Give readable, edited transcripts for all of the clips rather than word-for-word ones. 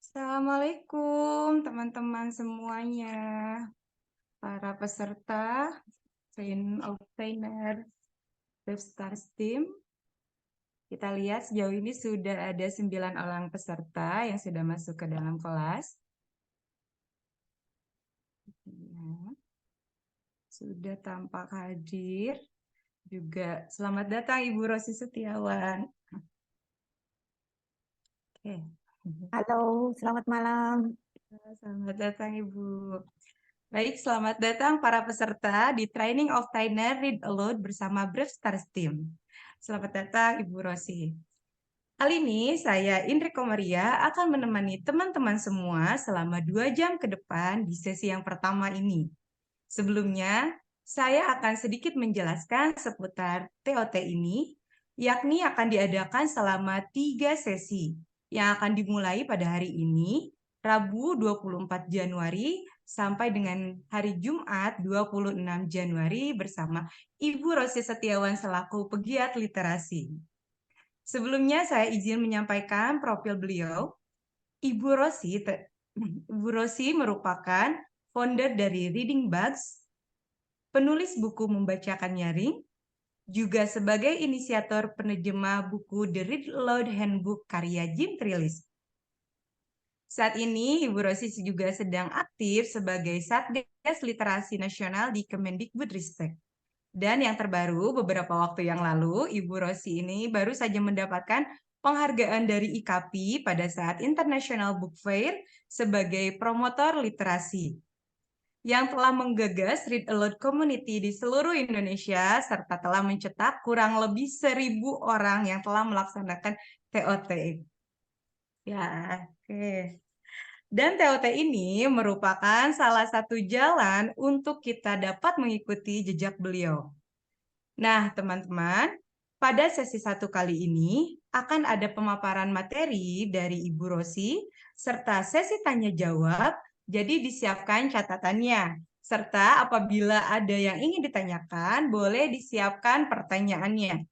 Assalamualaikum teman-teman semuanya, para peserta Train of Trainer Stars Team. Kita lihat sejauh ini sudah ada 9 orang peserta yang sudah masuk ke dalam kelas. Ya, sudah tampak hadir. Juga selamat datang Ibu Rosi Setiawan. Oke. Halo, selamat malam. Selamat datang Ibu. Baik, selamat datang para peserta di Training of Trainer Read Aloud bersama Brave Stars Team. Selamat datang Ibu Rosi. Kali ini saya Indri Komaria akan menemani teman-teman semua selama 2 jam ke depan di sesi yang pertama ini. Sebelumnya, saya akan sedikit menjelaskan seputar TOT ini, yakni akan diadakan selama 3 sesi yang akan dimulai pada hari ini, Rabu 24 Januari, sampai dengan hari Jumat 26 Januari bersama Ibu Rosi Setiawan selaku pegiat literasi. Sebelumnya saya izin menyampaikan profil beliau. Ibu Rosi merupakan founder dari Reading Bugs, penulis buku membacakan nyaring, juga sebagai inisiator penerjemah buku The Read Aloud Handbook karya Jim Trelease. Saat ini, Ibu Rosi juga sedang aktif sebagai Satgas Literasi Nasional di Kemendikbudristek. Dan yang terbaru, beberapa waktu yang lalu, Ibu Rosi ini baru saja mendapatkan penghargaan dari IKAPI pada saat International Book Fair sebagai promotor literasi, yang telah menggagas Read Aloud Community di seluruh Indonesia, serta telah mencetak kurang lebih 1.000 orang yang telah melaksanakan TOT. Ya, oke. Dan TOT ini merupakan salah satu jalan untuk kita dapat mengikuti jejak beliau. Nah, teman-teman, pada sesi 1 kali ini akan ada pemaparan materi dari Ibu Rosi, serta sesi tanya-jawab, jadi disiapkan catatannya. Serta apabila ada yang ingin ditanyakan, boleh disiapkan pertanyaannya.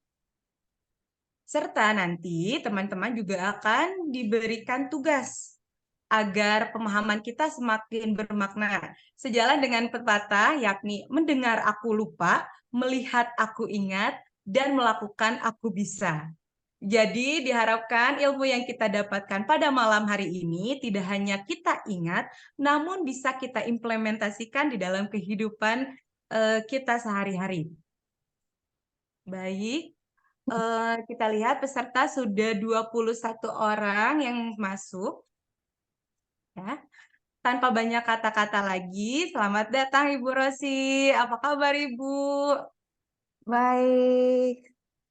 Serta nanti teman-teman juga akan diberikan tugas agar pemahaman kita semakin bermakna. Sejalan dengan pepatah, yakni mendengar aku lupa, melihat aku ingat, dan melakukan aku bisa. Jadi diharapkan ilmu yang kita dapatkan pada malam hari ini tidak hanya kita ingat, namun bisa kita implementasikan di dalam kehidupan kita sehari-hari. Baik, kita lihat peserta sudah 21 orang yang masuk. Ya. Tanpa banyak kata-kata lagi, selamat datang Ibu Rosi. Apa kabar Ibu? Baik,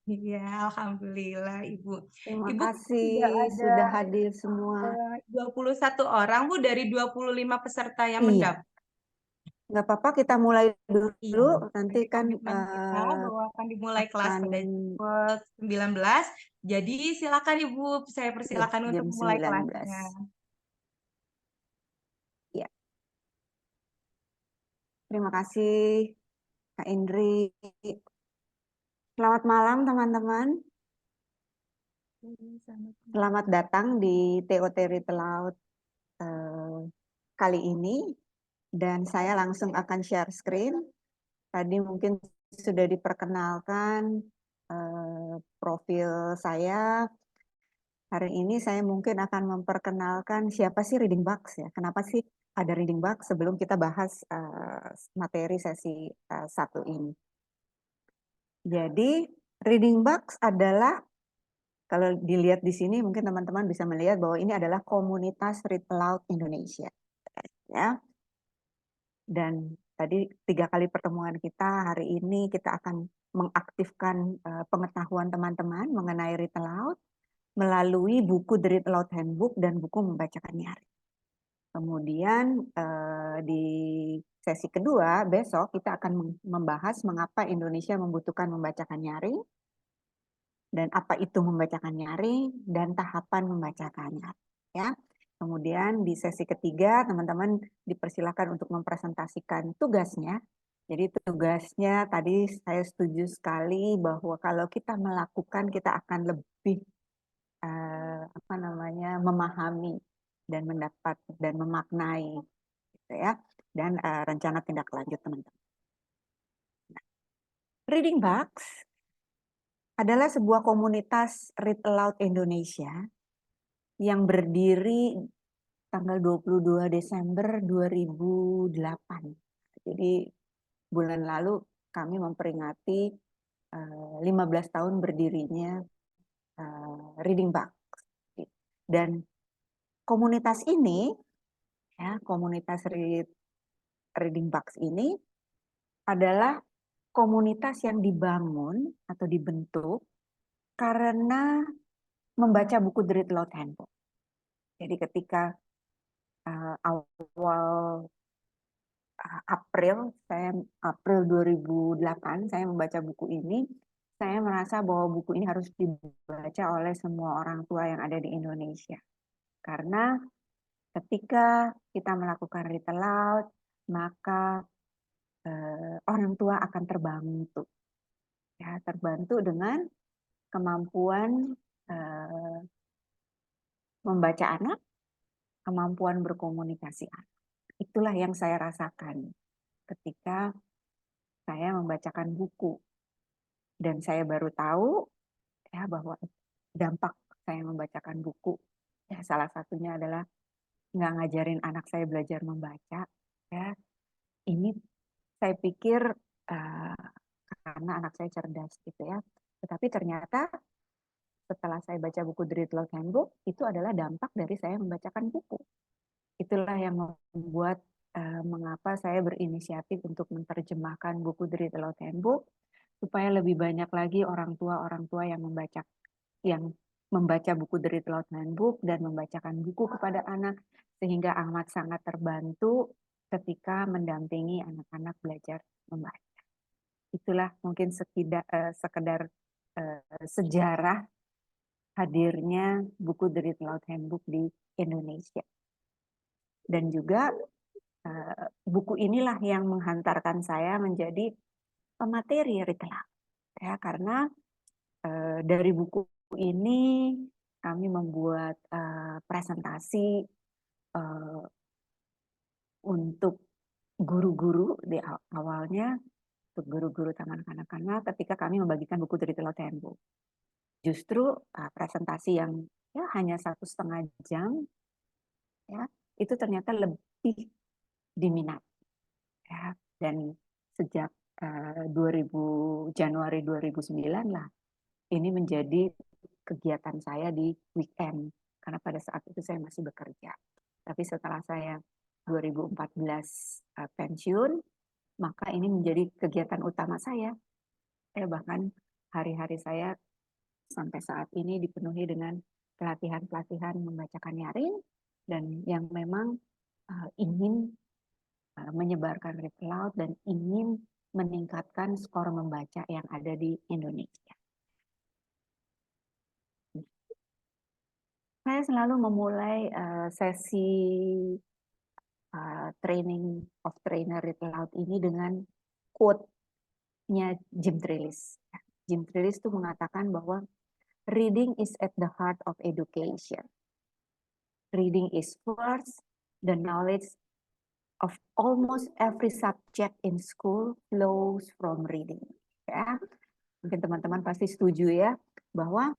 Iya, Alhamdulillah Ibu. terima Ibu kasih sudah ada sudah hadir semua. 21 orang Bu dari 25 peserta yang Iya, mendaftar. nggak apa-apa kita mulai Iya, dulu. Nanti sebagai kan komitmen kita bahwa akan dimulai kelas akan pada pukul 19. Jadi silakan Ibu, saya ya, persilakan untuk jam memulai 19. kelasnya. Ya, terima kasih Kak Indri. Selamat malam teman-teman. Selamat datang di TOT Read Aloud kali ini. Dan saya langsung akan share screen. Tadi mungkin sudah diperkenalkan profil saya. Hari ini saya mungkin akan memperkenalkan siapa sih Reading Bugs ya. Kenapa sih ada Reading Bugs sebelum kita bahas materi sesi 1 ini. Jadi Reading Bugs adalah, kalau dilihat di sini mungkin teman-teman bisa melihat bahwa ini adalah komunitas Read Aloud Indonesia. Ya. Dan tadi 3 kali pertemuan kita, hari ini kita akan mengaktifkan pengetahuan teman-teman mengenai Read Aloud melalui buku The Read Aloud Handbook dan buku membacakan nyaring. Kemudian di sesi kedua besok kita akan membahas mengapa Indonesia membutuhkan membacakan nyaring dan apa itu membacakan nyaring dan tahapan membacakan nyaring. Ya. Kemudian di sesi ketiga teman-teman dipersilakan untuk mempresentasikan tugasnya Jadi tugasnya tadi saya setuju sekali bahwa kalau kita melakukan kita akan lebih apa namanya memahami dan mendapat dan memaknai gitu ya, dan rencana tindak lanjut teman-teman. Reading Box adalah sebuah komunitas Read Aloud Indonesia yang berdiri tanggal 22 Desember 2008. Jadi bulan lalu kami memperingati 15 tahun berdirinya Reading Box. Dan komunitas ini, ya, komunitas Reading Box ini adalah komunitas yang dibangun atau dibentuk karena membaca buku The Read Aloud Handbook. Jadi ketika awal April 2008 saya membaca buku ini, saya merasa bahwa buku ini harus dibaca oleh semua orang tua yang ada di Indonesia. Karena ketika kita melakukan read aloud, maka orang tua akan terbantu. Ya, terbantu dengan kemampuan membaca anak, kemampuan berkomunikasi anak. Itulah yang saya rasakan ketika saya membacakan buku. Dan saya baru tahu ya bahwa dampak saya membacakan buku ya salah satunya adalah nggak ngajarin anak saya belajar membaca ya. Ini saya pikir karena anak saya cerdas gitu ya. Tetapi ternyata setelah saya baca buku The Read Aloud Handbook, itu adalah dampak dari saya membacakan buku. Itulah yang membuat mengapa saya berinisiatif untuk menerjemahkan buku The Read Aloud Handbook supaya lebih banyak lagi orang tua yang membaca buku The Read Aloud Handbook dan membacakan buku kepada anak sehingga amat sangat terbantu ketika mendampingi anak-anak belajar membaca. Itulah mungkin sekedar sejarah hadirnya buku The Read Aloud Handbook di Indonesia. Dan juga buku inilah yang menghantarkan saya menjadi pemateri read aloud. Ya, karena dari buku ini kami membuat presentasi untuk guru-guru di awalnya, untuk guru-guru taman kanak-kanak ketika kami membagikan buku dari Read Handbook. Justru presentasi yang ya hanya 1,5 jam, ya itu ternyata lebih diminati. Ya. Dan sejak 2000 Januari 2009 lah, ini menjadi kegiatan saya di weekend karena pada saat itu saya masih bekerja. Tapi setelah saya 2014 pensiun, maka ini menjadi kegiatan utama saya. Bahkan hari-hari saya sampai saat ini dipenuhi dengan pelatihan-pelatihan membacakan nyaring dan yang memang ingin menyebarkan read aloud dan ingin meningkatkan skor membaca yang ada di Indonesia. Saya selalu memulai sesi training of trainer read aloud ini dengan quote-nya Jim Trelease. Jim Trelease itu mengatakan bahwa reading is at the heart of education. Reading is first, the knowledge of almost every subject in school flows from reading. Ya, mungkin teman-teman pasti setuju ya bahwa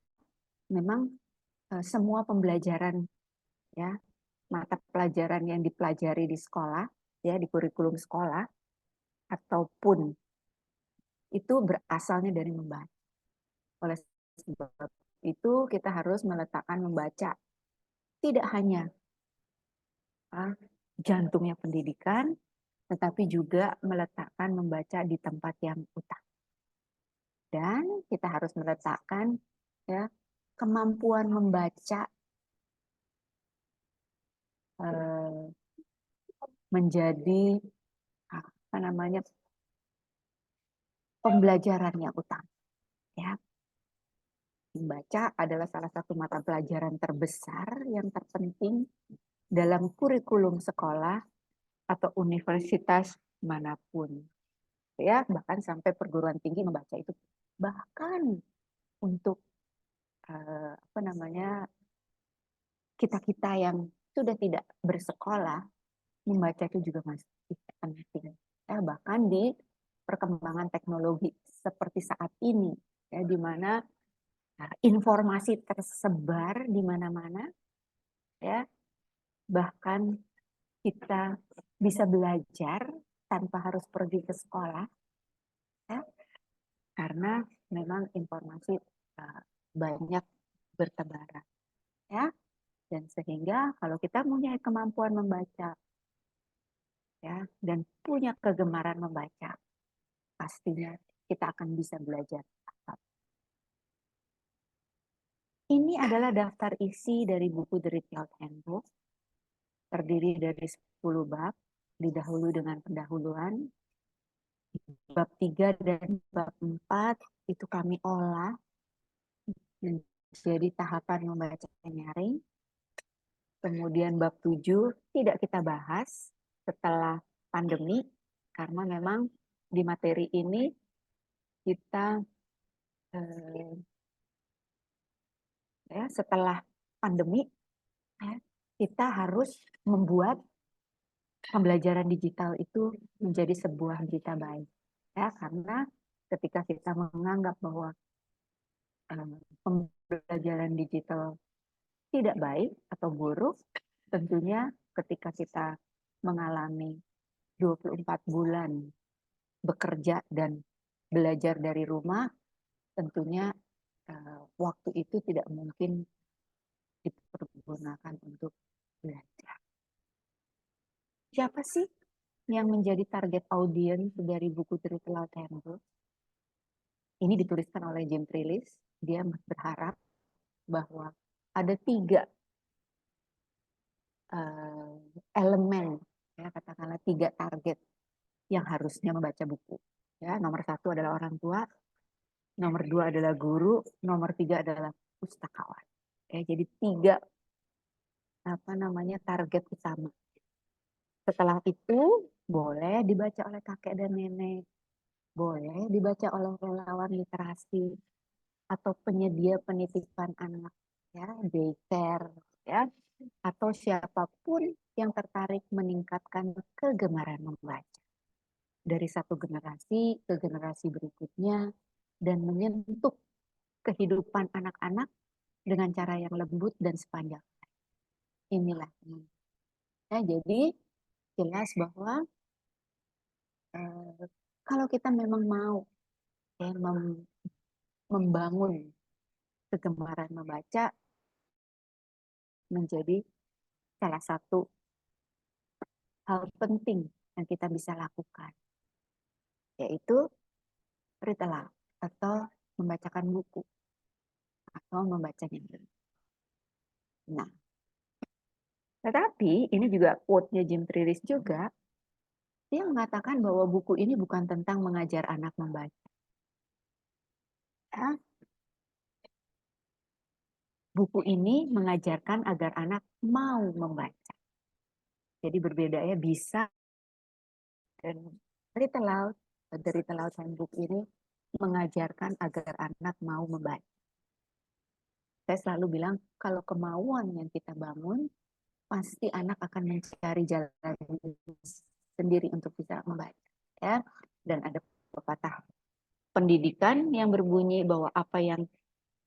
memang semua pembelajaran ya mata pelajaran yang dipelajari di sekolah ya di kurikulum sekolah ataupun itu berasalnya dari membaca. Oleh sebab itu kita harus meletakkan membaca tidak hanya jantungnya pendidikan, tetapi juga meletakkan membaca di tempat yang utama. Dan kita harus meletakkan ya kemampuan membaca menjadi apa namanya pembelajaran yang utama. Ya, membaca adalah salah satu mata pelajaran terbesar yang terpenting dalam kurikulum sekolah atau universitas manapun. ya, bahkan sampai perguruan tinggi membaca itu. Bahkan untuk apa namanya, kita-kita yang sudah tidak bersekolah, membaca itu juga masih penting. Ya, bahkan di perkembangan teknologi seperti saat ini, ya, di mana informasi tersebar di mana-mana, ya, bahkan kita bisa belajar tanpa harus pergi ke sekolah, ya, karena memang informasi banyak bertebaran, ya, dan sehingga kalau kita punya kemampuan membaca, ya, dan punya kegemaran membaca, pastinya kita akan bisa belajar. Ini adalah daftar isi dari buku The Read Aloud Handbook, terdiri dari 10 bab, didahului dengan pendahuluan. Bab 3 dan bab 4 itu kami olah menjadi tahapan membaca nyaring. Kemudian bab 7 tidak kita bahas setelah pandemi, karena memang di materi ini kita ya, setelah pandemi, ya, kita harus membuat pembelajaran digital itu menjadi sebuah berita baik, ya, karena ketika kita menganggap bahwa pembelajaran digital tidak baik atau buruk, tentunya ketika kita mengalami 24 bulan bekerja dan belajar dari rumah, tentunya waktu itu tidak mungkin dipergunakan untuk belajar. Siapa sih yang menjadi target audiens dari buku The Read Aloud Handbook? Ini dituliskan oleh Jim Trelease. Dia berharap bahwa ada 3 elemen, ya, katakanlah 3 target yang harusnya membaca buku. Ya, nomor 1 adalah orang tua, nomor 2 adalah guru, nomor 3 adalah pustakawan. Ya, jadi 3 target utama. Setelah itu boleh dibaca oleh kakek dan nenek, boleh dibaca oleh relawan literasi atau penyedia penitipan anak, ya, daycare, ya, atau siapapun yang tertarik meningkatkan kegemaran membaca dari satu generasi ke generasi berikutnya dan menyentuh kehidupan anak-anak dengan cara yang lembut dan sepanjang. Inilah. Ya, jadi jelas bahwa kalau kita memang mau, ya, membangun kegemaran membaca menjadi salah satu hal penting yang kita bisa lakukan, yaitu read aloud atau membacakan buku atau membacanya. Nah, tetapi ini juga quote-nya Jim Trelease juga, dia mengatakan bahwa buku ini bukan tentang mengajar anak membaca. Ya, buku ini mengajarkan agar anak mau membaca. Jadi berbeda, ya, bisa. Dan Read Aloud, The Read Aloud Handbook ini mengajarkan agar anak mau membaca. Saya selalu bilang, kalau kemauan yang kita bangun, pasti anak akan mencari jalan sendiri untuk bisa membaca. Ya. Dan ada pepatah pendidikan yang berbunyi bahwa apa yang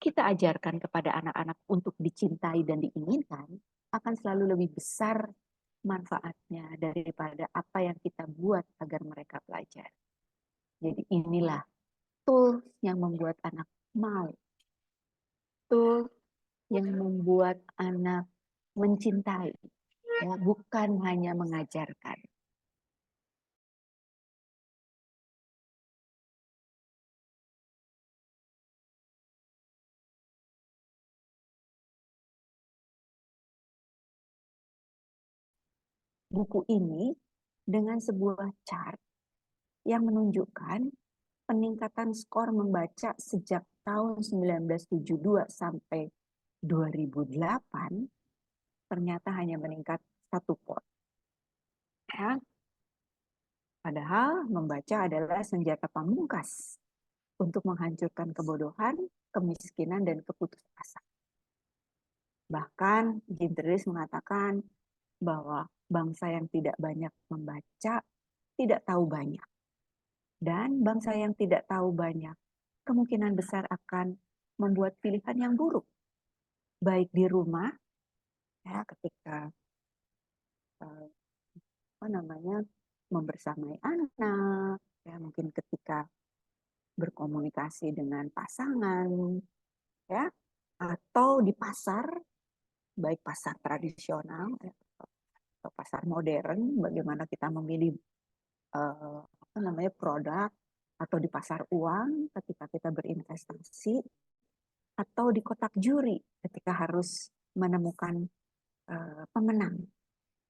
kita ajarkan kepada anak-anak untuk dicintai dan diinginkan akan selalu lebih besar manfaatnya daripada apa yang kita buat agar mereka belajar. Jadi inilah tools yang membuat anak mau. Tools yang membuat anak mencintai, ya, bukan hanya mengajarkan. Buku ini dengan sebuah chart yang menunjukkan peningkatan skor membaca sejak tahun 1972 sampai 2008 ternyata hanya meningkat 1 poin. Ya. Padahal membaca adalah senjata pamungkas untuk menghancurkan kebodohan, kemiskinan, dan keputusasaan. Bahkan Jean Terris mengatakan bahwa bangsa yang tidak banyak membaca tidak tahu banyak. Dan bangsa yang tidak tahu banyak kemungkinan besar akan membuat pilihan yang buruk. Baik di rumah, ya, ketika membersamai anak, ya, mungkin ketika berkomunikasi dengan pasangan, ya, atau di pasar, baik pasar tradisional atau pasar modern, bagaimana kita memilih produk, atau di pasar uang ketika kita berinvestasi, atau di kotak juri ketika harus menemukan pemenang,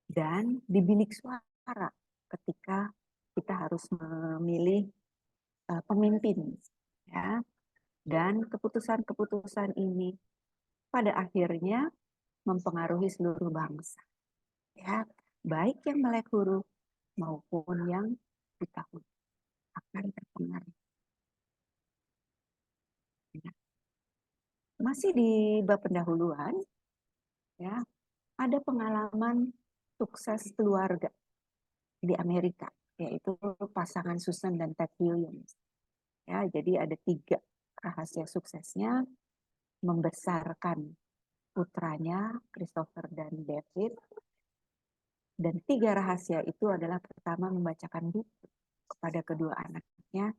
dan di bilik suara ketika kita harus memilih pemimpin, ya. Dan keputusan-keputusan ini pada akhirnya mempengaruhi seluruh bangsa, ya, baik yang melek huruf maupun yang buta huruf akan terpengaruh. Masih di bab pendahuluan, ya, ada pengalaman sukses keluarga di Amerika, yaitu pasangan Susan dan Ted Williams. Ya, jadi ada 3 rahasia suksesnya: membesarkan putranya Christopher dan David. Dan 3 rahasia itu adalah: pertama, membacakan buku kepada kedua anaknya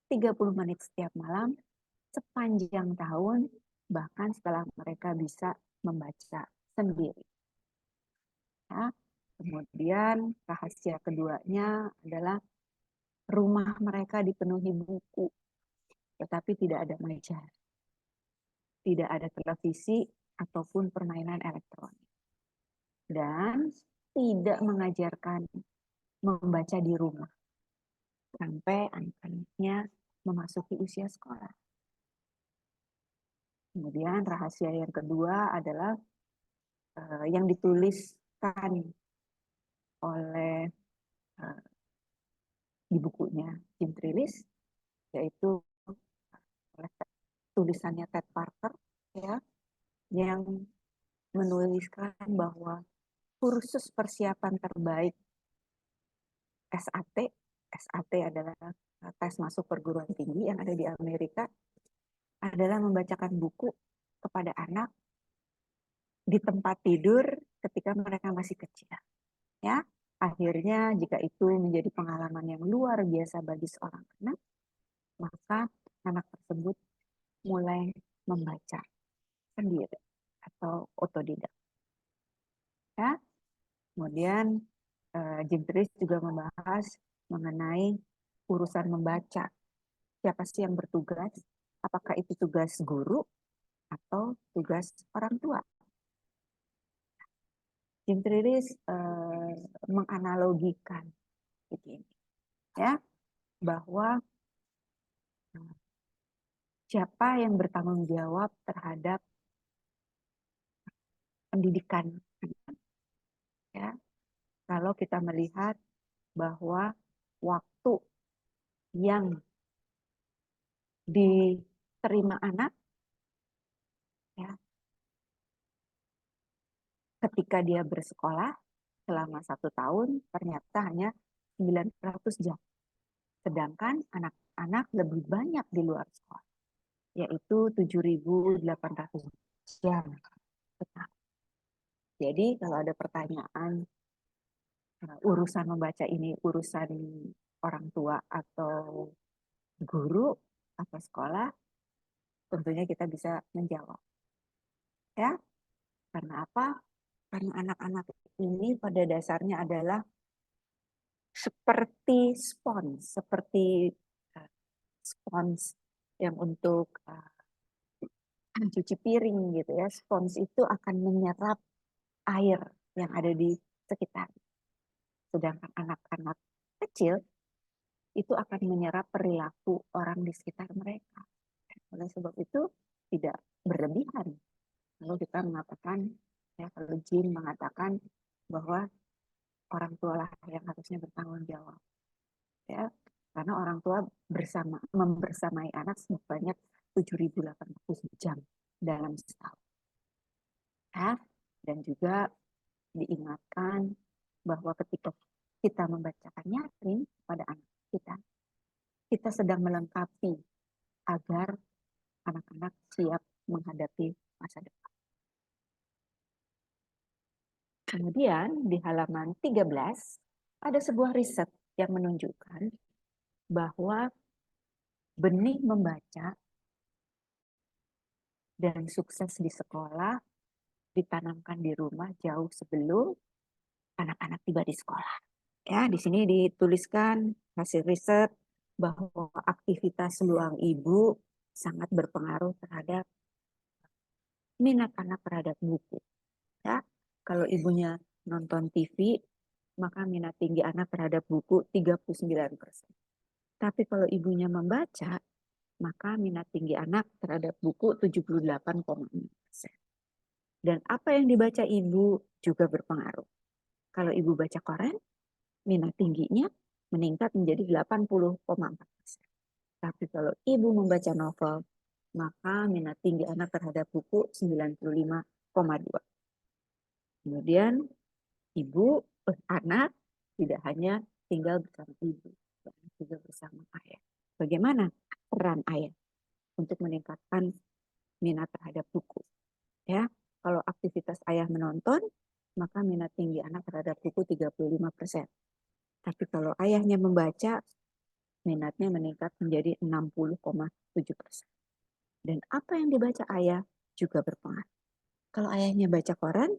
30 menit setiap malam sepanjang tahun, bahkan setelah mereka bisa membaca sendiri. Ya. Kemudian rahasia keduanya adalah rumah mereka dipenuhi buku, tetapi tidak ada meja, tidak ada televisi ataupun permainan elektronik, dan tidak mengajarkan membaca di rumah sampai anak-anaknya memasuki usia sekolah. Kemudian rahasia yang kedua adalah yang dituliskan oleh di bukunya Jim Trelease, yaitu oleh tulisannya Ted Parker, ya, yang menuliskan bahwa kursus persiapan terbaik SAT, SAT adalah tes masuk perguruan tinggi yang ada di Amerika, adalah membacakan buku kepada anak di tempat tidur ketika mereka masih kecil. Ya, akhirnya jika itu menjadi pengalaman yang luar biasa bagi seorang anak, maka anak tersebut mulai membaca sendiri atau otodidak. Ya, kemudian Jim Trelease juga membahas mengenai urusan membaca. Siapa sih yang bertugas? Apakah itu tugas guru atau tugas orang tua? Jim Trelease menganalogikan begini, ya, bahwa siapa yang bertanggung jawab terhadap pendidikan, ya, kalau kita melihat bahwa waktu yang diterima anak, ya, ketika dia bersekolah selama 1 tahun ternyata hanya 900 jam. Sedangkan anak-anak lebih banyak di luar sekolah, yaitu 7.800 jam. Jadi kalau ada pertanyaan, urusan membaca ini urusan orang tua atau guru atau sekolah, tentunya kita bisa menjawab. Ya, karena apa? Karena anak-anak ini pada dasarnya adalah seperti spons yang untuk cuci piring gitu ya. Spons itu akan menyerap air yang ada di sekitar. Sedangkan anak-anak kecil itu akan menyerap perilaku orang di sekitar mereka. Oleh sebab itu tidak berlebihan kalau kita mengatakan, ya, kalau Jim mengatakan bahwa orang tua lah yang harusnya bertanggung jawab. ya, karena orang tua membersamai anak sebanyak 7.800 jam dalam setahun. Ya. Dan juga diingatkan bahwa ketika kita membacakan nyaring pada anak kita sedang melengkapi agar anak-anak siap menghadapi masa depan. Kemudian di halaman 13 ada sebuah riset yang menunjukkan bahwa benih membaca dan sukses di sekolah ditanamkan di rumah jauh sebelum anak-anak tiba di sekolah. Ya, di sini dituliskan hasil riset bahwa aktivitas luang ibu sangat berpengaruh terhadap minat anak terhadap buku. Ya, kalau ibunya nonton TV, maka minat tinggi anak terhadap buku 39%. Tapi kalau ibunya membaca, maka minat tinggi anak terhadap buku 78,6%. Dan apa yang dibaca ibu juga berpengaruh. Kalau ibu baca koran, minat tingginya meningkat menjadi 80,4%. Tapi kalau ibu membaca novel, maka minat tinggi anak terhadap buku 95,2. Kemudian anak tidak hanya tinggal bersama ibu, tapi juga bersama ayah. Bagaimana peran ayah untuk meningkatkan minat terhadap buku? Ya, kalau aktivitas ayah menonton, maka minat tinggi anak terhadap buku 35%. Tapi kalau ayahnya membaca, minatnya meningkat menjadi 60,7%. Dan apa yang dibaca ayah juga berpengaruh. Kalau ayahnya baca koran,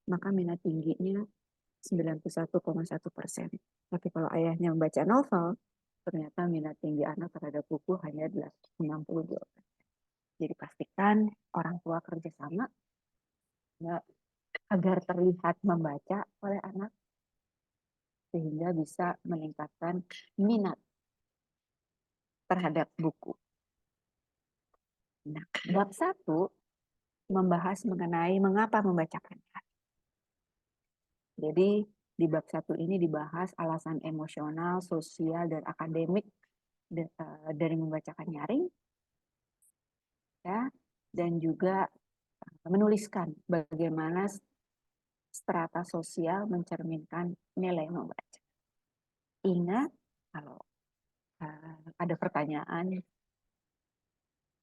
maka minat tingginya 91,1%. Tapi kalau ayahnya membaca novel, ternyata minat tinggi anak terhadap buku hanya 62%. Jadi pastikan orang tua kerjasama ya, agar terlihat membaca oleh anak sehingga bisa meningkatkan minat terhadap buku. Nah, bab 1 membahas mengenai mengapa membacakan. Jadi di bab 1 ini dibahas alasan emosional, sosial, dan akademik dari membacakan nyaring, ya, dan juga menuliskan bagaimana strata sosial mencerminkan nilai membaca. Ingat, kalau ada pertanyaan,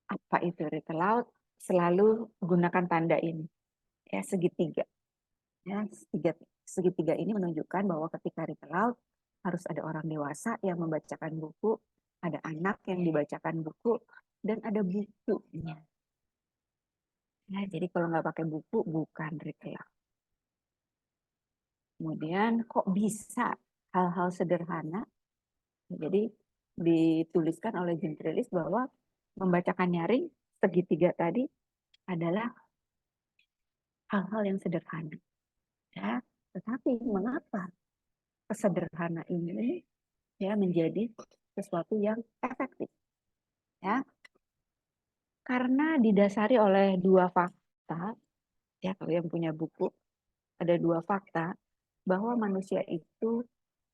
apa itu read aloud, selalu gunakan tanda ini, ya, segitiga. Ya, segitiga ini menunjukkan bahwa ketika read aloud, harus ada orang dewasa yang membacakan buku, ada anak yang dibacakan buku, dan ada bukunya. Nah, jadi kalau nggak pakai buku, bukan read aloud. Kemudian kok bisa hal-hal sederhana? Jadi dituliskan oleh Gentrylis bahwa membacakan nyaring segitiga tadi adalah hal-hal yang sederhana. Ya, tetapi mengapa kesederhana ini ya menjadi sesuatu yang efektif? Ya, karena didasari oleh dua fakta. Ya, kalau yang punya buku ada dua fakta bahwa manusia itu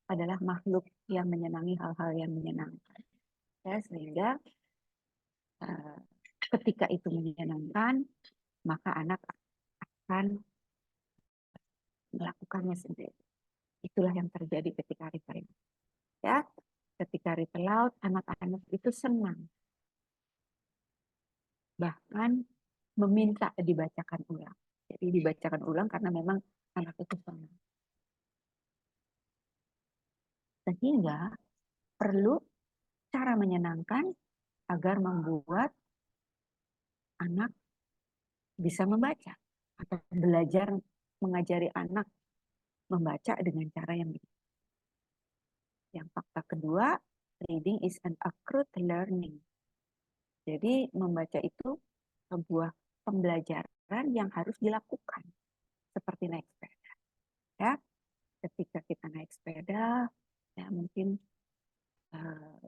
adalah makhluk yang menyenangi hal-hal yang menyenangkan. Ya, sehingga ketika itu menyenangkan, maka anak akan melakukannya sendiri. Itulah yang terjadi ketika read aloud. Ya, ketika read aloud, anak-anak itu senang. Bahkan meminta dibacakan ulang. Jadi dibacakan ulang karena memang anak itu senang. Sehingga perlu cara menyenangkan agar membuat anak bisa membaca atau belajar mengajari anak membaca dengan cara yang benar. Yang fakta kedua, reading is an acute learning. Jadi membaca itu sebuah pembelajaran yang harus dilakukan seperti naik sepeda. Ya, ketika kita naik sepeda, ya mungkin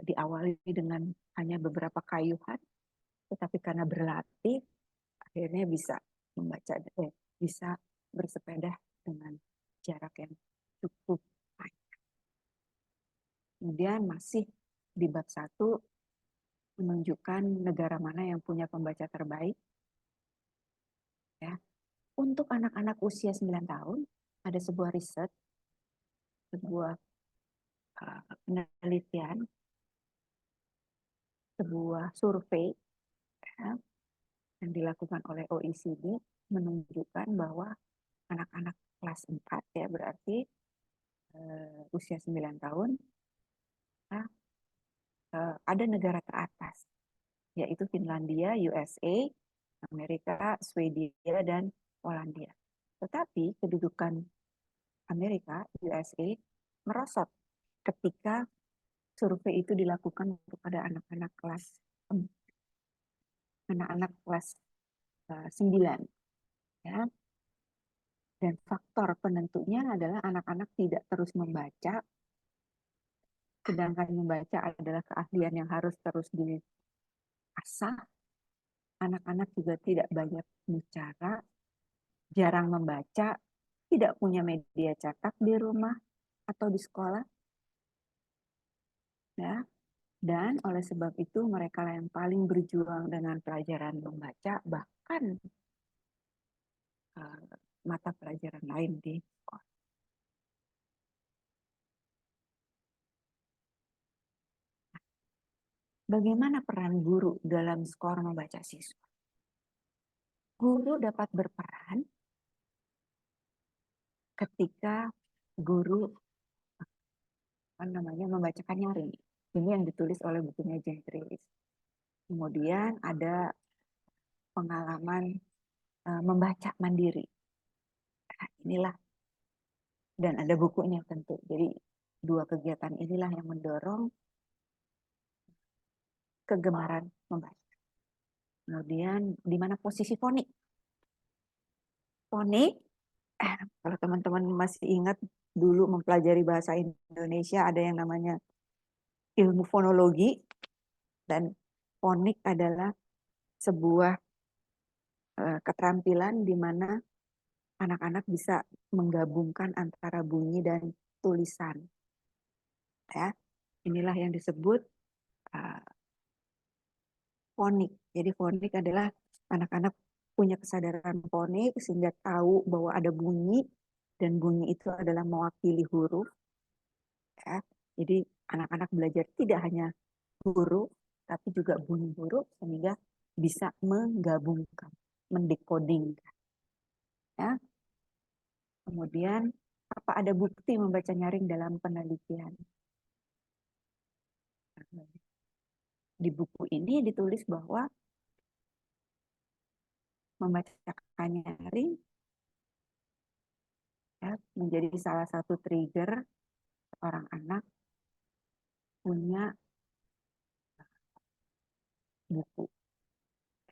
diawali dengan hanya beberapa kayuhan, tetapi karena berlatih akhirnya bisa membaca, bisa bersepeda dengan jarak yang cukup panjang. Kemudian masih di bab 1 menunjukkan negara mana yang punya pembaca terbaik. Ya. Untuk anak-anak usia 9 tahun, ada sebuah riset, sebuah penelitian, sebuah survei ya, yang dilakukan oleh OECD menunjukkan bahwa anak-anak kelas 4 ya berarti usia 9 tahun ya, ada negara teratas yaitu Finlandia, USA, Amerika, Swedia, dan Polandia. Tetapi kedudukan Amerika, USA, merosot ketika survei itu dilakukan kepada anak-anak kelas 9 ya. Dan faktor penentunya adalah anak-anak tidak terus membaca, sedangkan membaca adalah keahlian yang harus terus diasah. Anak-anak juga tidak banyak bicara, jarang membaca, tidak punya media cetak di rumah atau di sekolah. Ya. Dan oleh sebab itu mereka yang paling berjuang dengan pelajaran membaca, bahkan mata pelajaran lain di sekolah. Bagaimana peran guru dalam skor membaca siswa? Guru dapat berperan ketika guru membacakan nyaring. Ini yang ditulis oleh bukunya Gentrylis. Kemudian ada pengalaman membaca mandiri. Nah, inilah dan ada bukunya tentu. Jadi dua kegiatan inilah yang mendorong kegemaran membaca. Kemudian di mana posisi fonik? Fonik, kalau teman-teman masih ingat dulu mempelajari bahasa Indonesia ada yang namanya ilmu fonologi dan fonik adalah sebuah keterampilan di mana anak-anak bisa menggabungkan antara bunyi dan tulisan. Ya, inilah yang disebut fonik. Jadi fonik adalah anak-anak punya kesadaran fonik sehingga tahu bahwa ada bunyi dan bunyi itu adalah mewakili huruf. Ya. Jadi anak-anak belajar tidak hanya huruf tapi juga bunyi huruf sehingga bisa menggabungkan, mendekoding. Ya. Kemudian apa ada bukti membaca nyaring dalam penelitian? Di buku ini ditulis bahwa membacakan nyaring ya, menjadi salah satu trigger orang anak punya buku,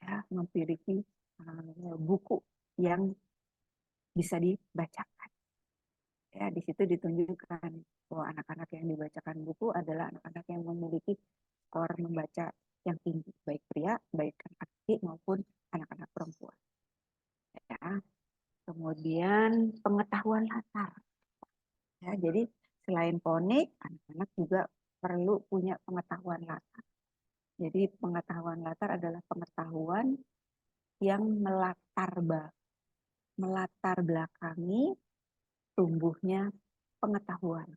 ya, memiliki buku yang bisa dibacakan. Ya, di situ ditunjukkan bahwa anak-anak yang dibacakan buku adalah anak-anak yang memiliki skor membaca yang tinggi, baik pria, baik laki maupun anak-anak perempuan. Ya. Kemudian pengetahuan latar. Ya, jadi selain fonik, anak-anak juga perlu punya pengetahuan latar. Jadi pengetahuan latar adalah pengetahuan yang melatar belakangi tumbuhnya pengetahuan.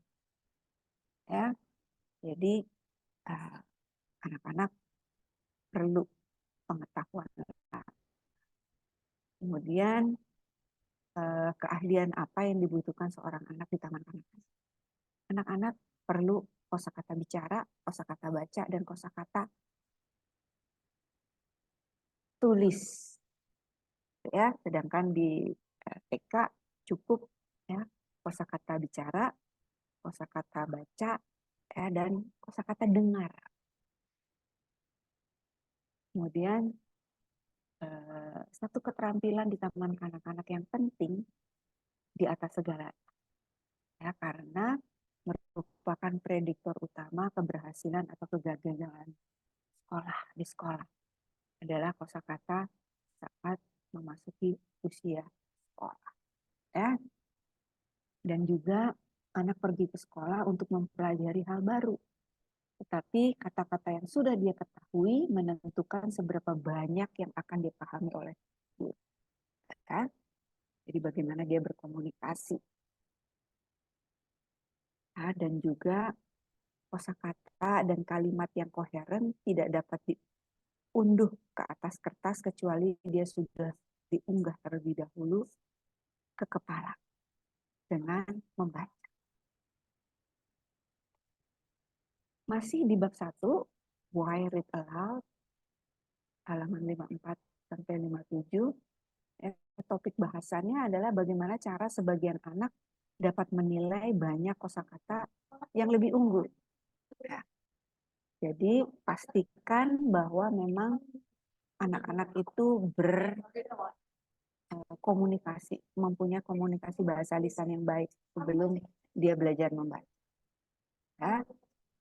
Ya, jadi anak-anak perlu pengetahuan latar. Kemudian keahlian apa yang dibutuhkan seorang anak di taman kanak-kanak? Anak-anak perlu kosakata bicara, kosakata baca, dan kosakata tulis. Ya, sedangkan di TK cukup ya kosakata bicara, kosakata baca, ya, dan kosakata dengar. Kemudian satu keterampilan di taman kanak-kanak yang penting di atas segala, ya, karena merupakan prediktor utama keberhasilan atau kegagalan di sekolah adalah kosakata saat memasuki usia sekolah, ya. Dan juga anak pergi ke sekolah untuk mempelajari hal baru. Tetapi kata-kata yang sudah dia ketahui menentukan seberapa banyak yang akan dipahami oleh guru. Kan? Jadi bagaimana dia berkomunikasi. Dan juga kosakata dan kalimat yang koheren tidak dapat diunduh ke atas kertas kecuali dia sudah diunggah terlebih dahulu ke kepala dengan membaca. Masih di bab 1, Why Read Aloud, halaman 54 sampai 57. Topik bahasannya adalah bagaimana cara sebagian anak dapat menilai banyak kosakata yang lebih unggul. Ya. Jadi pastikan bahwa memang anak-anak itu berkomunikasi, mempunyai komunikasi bahasa lisan yang baik sebelum dia belajar membaca. Ya.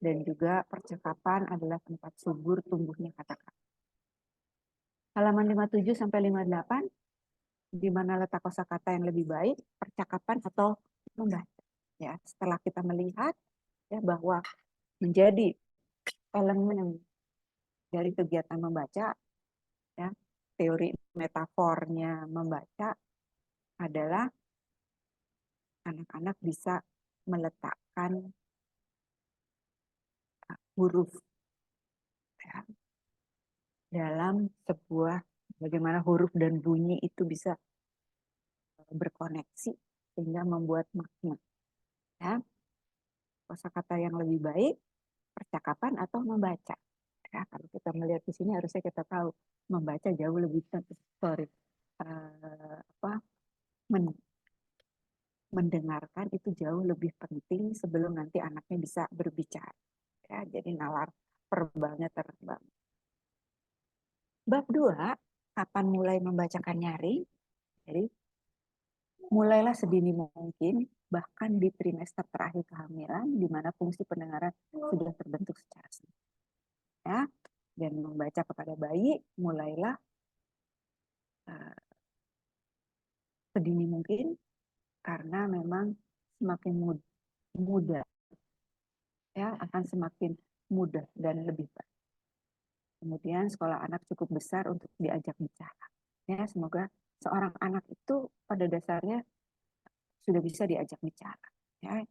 Dan juga percakapan adalah tempat subur tumbuhnya kata-kata. Halaman 57 sampai 58, di mana letak kosakata yang lebih baik, percakapan atau membaca. Ya, setelah kita melihat ya bahwa menjadi elemen dari kegiatan membaca, ya, teori metafornya membaca adalah anak-anak bisa meletakkan huruf ya, dalam sebuah, bagaimana huruf dan bunyi itu bisa berkoneksi sehingga membuat makna. Ya. Kosakata yang lebih baik, percakapan atau membaca. Ya, kalau kita melihat di sini harusnya kita tahu membaca jauh lebih mendengarkan itu jauh lebih penting sebelum nanti anaknya bisa berbicara. Ya, jadi nalar verbalnya terbang. Bab 2, kapan mulai membacakan nyaring? Jadi mulailah sedini mungkin, bahkan di trimester terakhir kehamilan, di mana fungsi pendengaran sudah terbentuk secara sendiri. Ya, dan membaca kepada bayi, mulailah sedini mungkin, karena memang semakin mudah, ya akan semakin mudah dan lebih baik. Kemudian sekolah anak cukup besar untuk diajak bicara. Ya, semoga seorang anak itu pada dasarnya sudah bisa diajak bicara. Ya,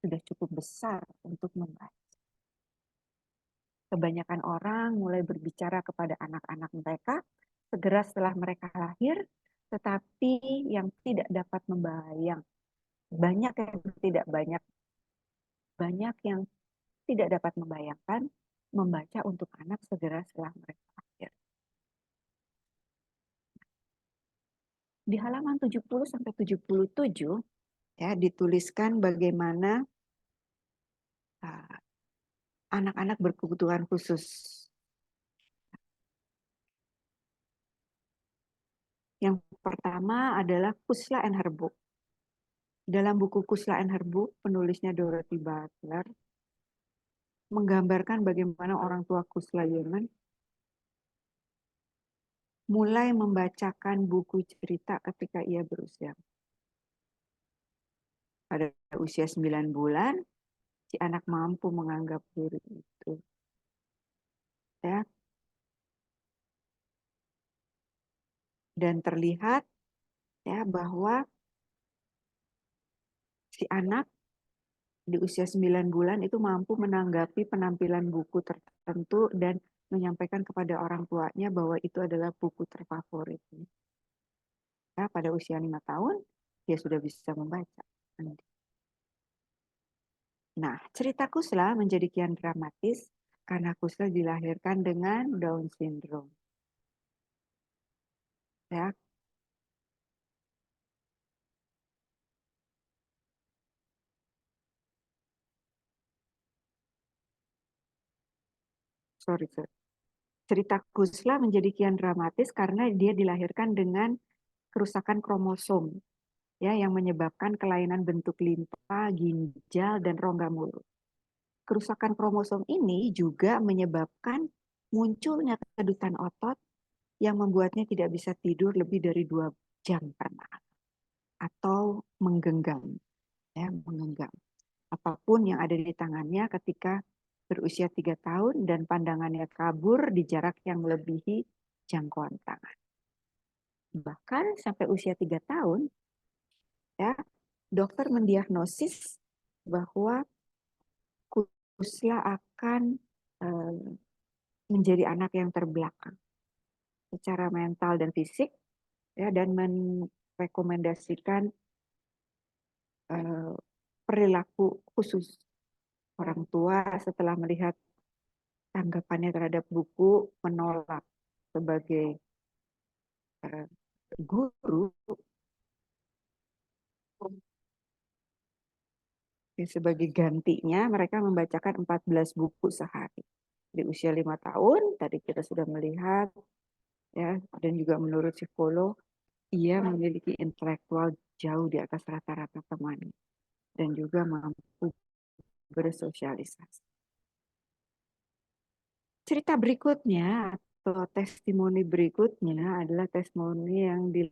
sudah cukup besar untuk membaca. Kebanyakan orang mulai berbicara kepada anak-anak mereka segera setelah mereka lahir, tetapi yang tidak dapat membayang, banyak yang tidak dapat membayangkan membaca untuk anak segera setelah mereka lahir. Di halaman 70 sampai 77 ya dituliskan bagaimana anak-anak berkebutuhan khusus. Yang pertama adalah Kusla and Her Book. Dalam buku Kusla and Her Book, penulisnya Dorothy Butler menggambarkan bagaimana orang tua Kusla Yemen mulai membacakan buku cerita ketika ia berusia. Pada usia 9 bulan, si anak mampu menganggap diri itu. Ya. Dan terlihat ya bahwa si anak di usia 9 bulan itu mampu menanggapi penampilan buku tertentu dan menyampaikan kepada orang tuanya bahwa itu adalah buku terfavoritnya. Ya, pada usia 5 tahun, dia sudah bisa membaca. Nah, cerita Kusla menjadi kian dramatis karena Kusla dilahirkan dengan Down syndrome. Ya. Sorry. Cerita Kusla menjadi kian dramatis karena dia dilahirkan dengan kerusakan kromosom ya yang menyebabkan kelainan bentuk limpa, ginjal dan rongga mulut. Kerusakan kromosom ini juga menyebabkan munculnya kedutan otot yang membuatnya tidak bisa tidur lebih dari 2 jam per malam atau menggenggam ya, menggenggam apapun yang ada di tangannya ketika berusia 3 tahun dan pandangannya kabur di jarak yang melebihi jangkauan tangan. Bahkan sampai usia 3 tahun, ya, dokter mendiagnosis bahwa Kusla akan menjadi anak yang terbelakang secara mental dan fisik, ya, dan merekomendasikan perilaku khusus. Orang tua setelah melihat tanggapannya terhadap buku menolak sebagai guru, sebagai gantinya mereka membacakan 14 buku sehari. Di usia 5 tahun, tadi kita sudah melihat, ya, dan juga menurut psikolog, ia memiliki intelektual jauh di atas rata-rata temannya dan juga mampu bersosialisasi. Cerita berikutnya atau testimoni berikutnya adalah testimoni yang di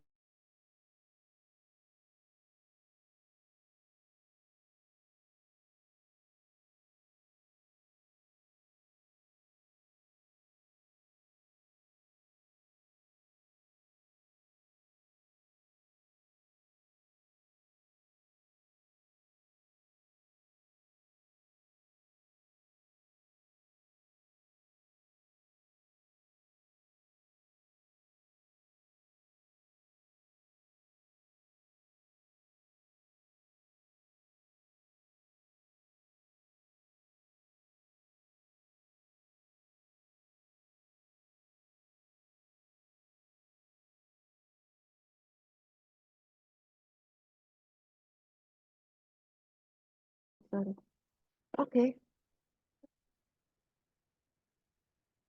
Oke,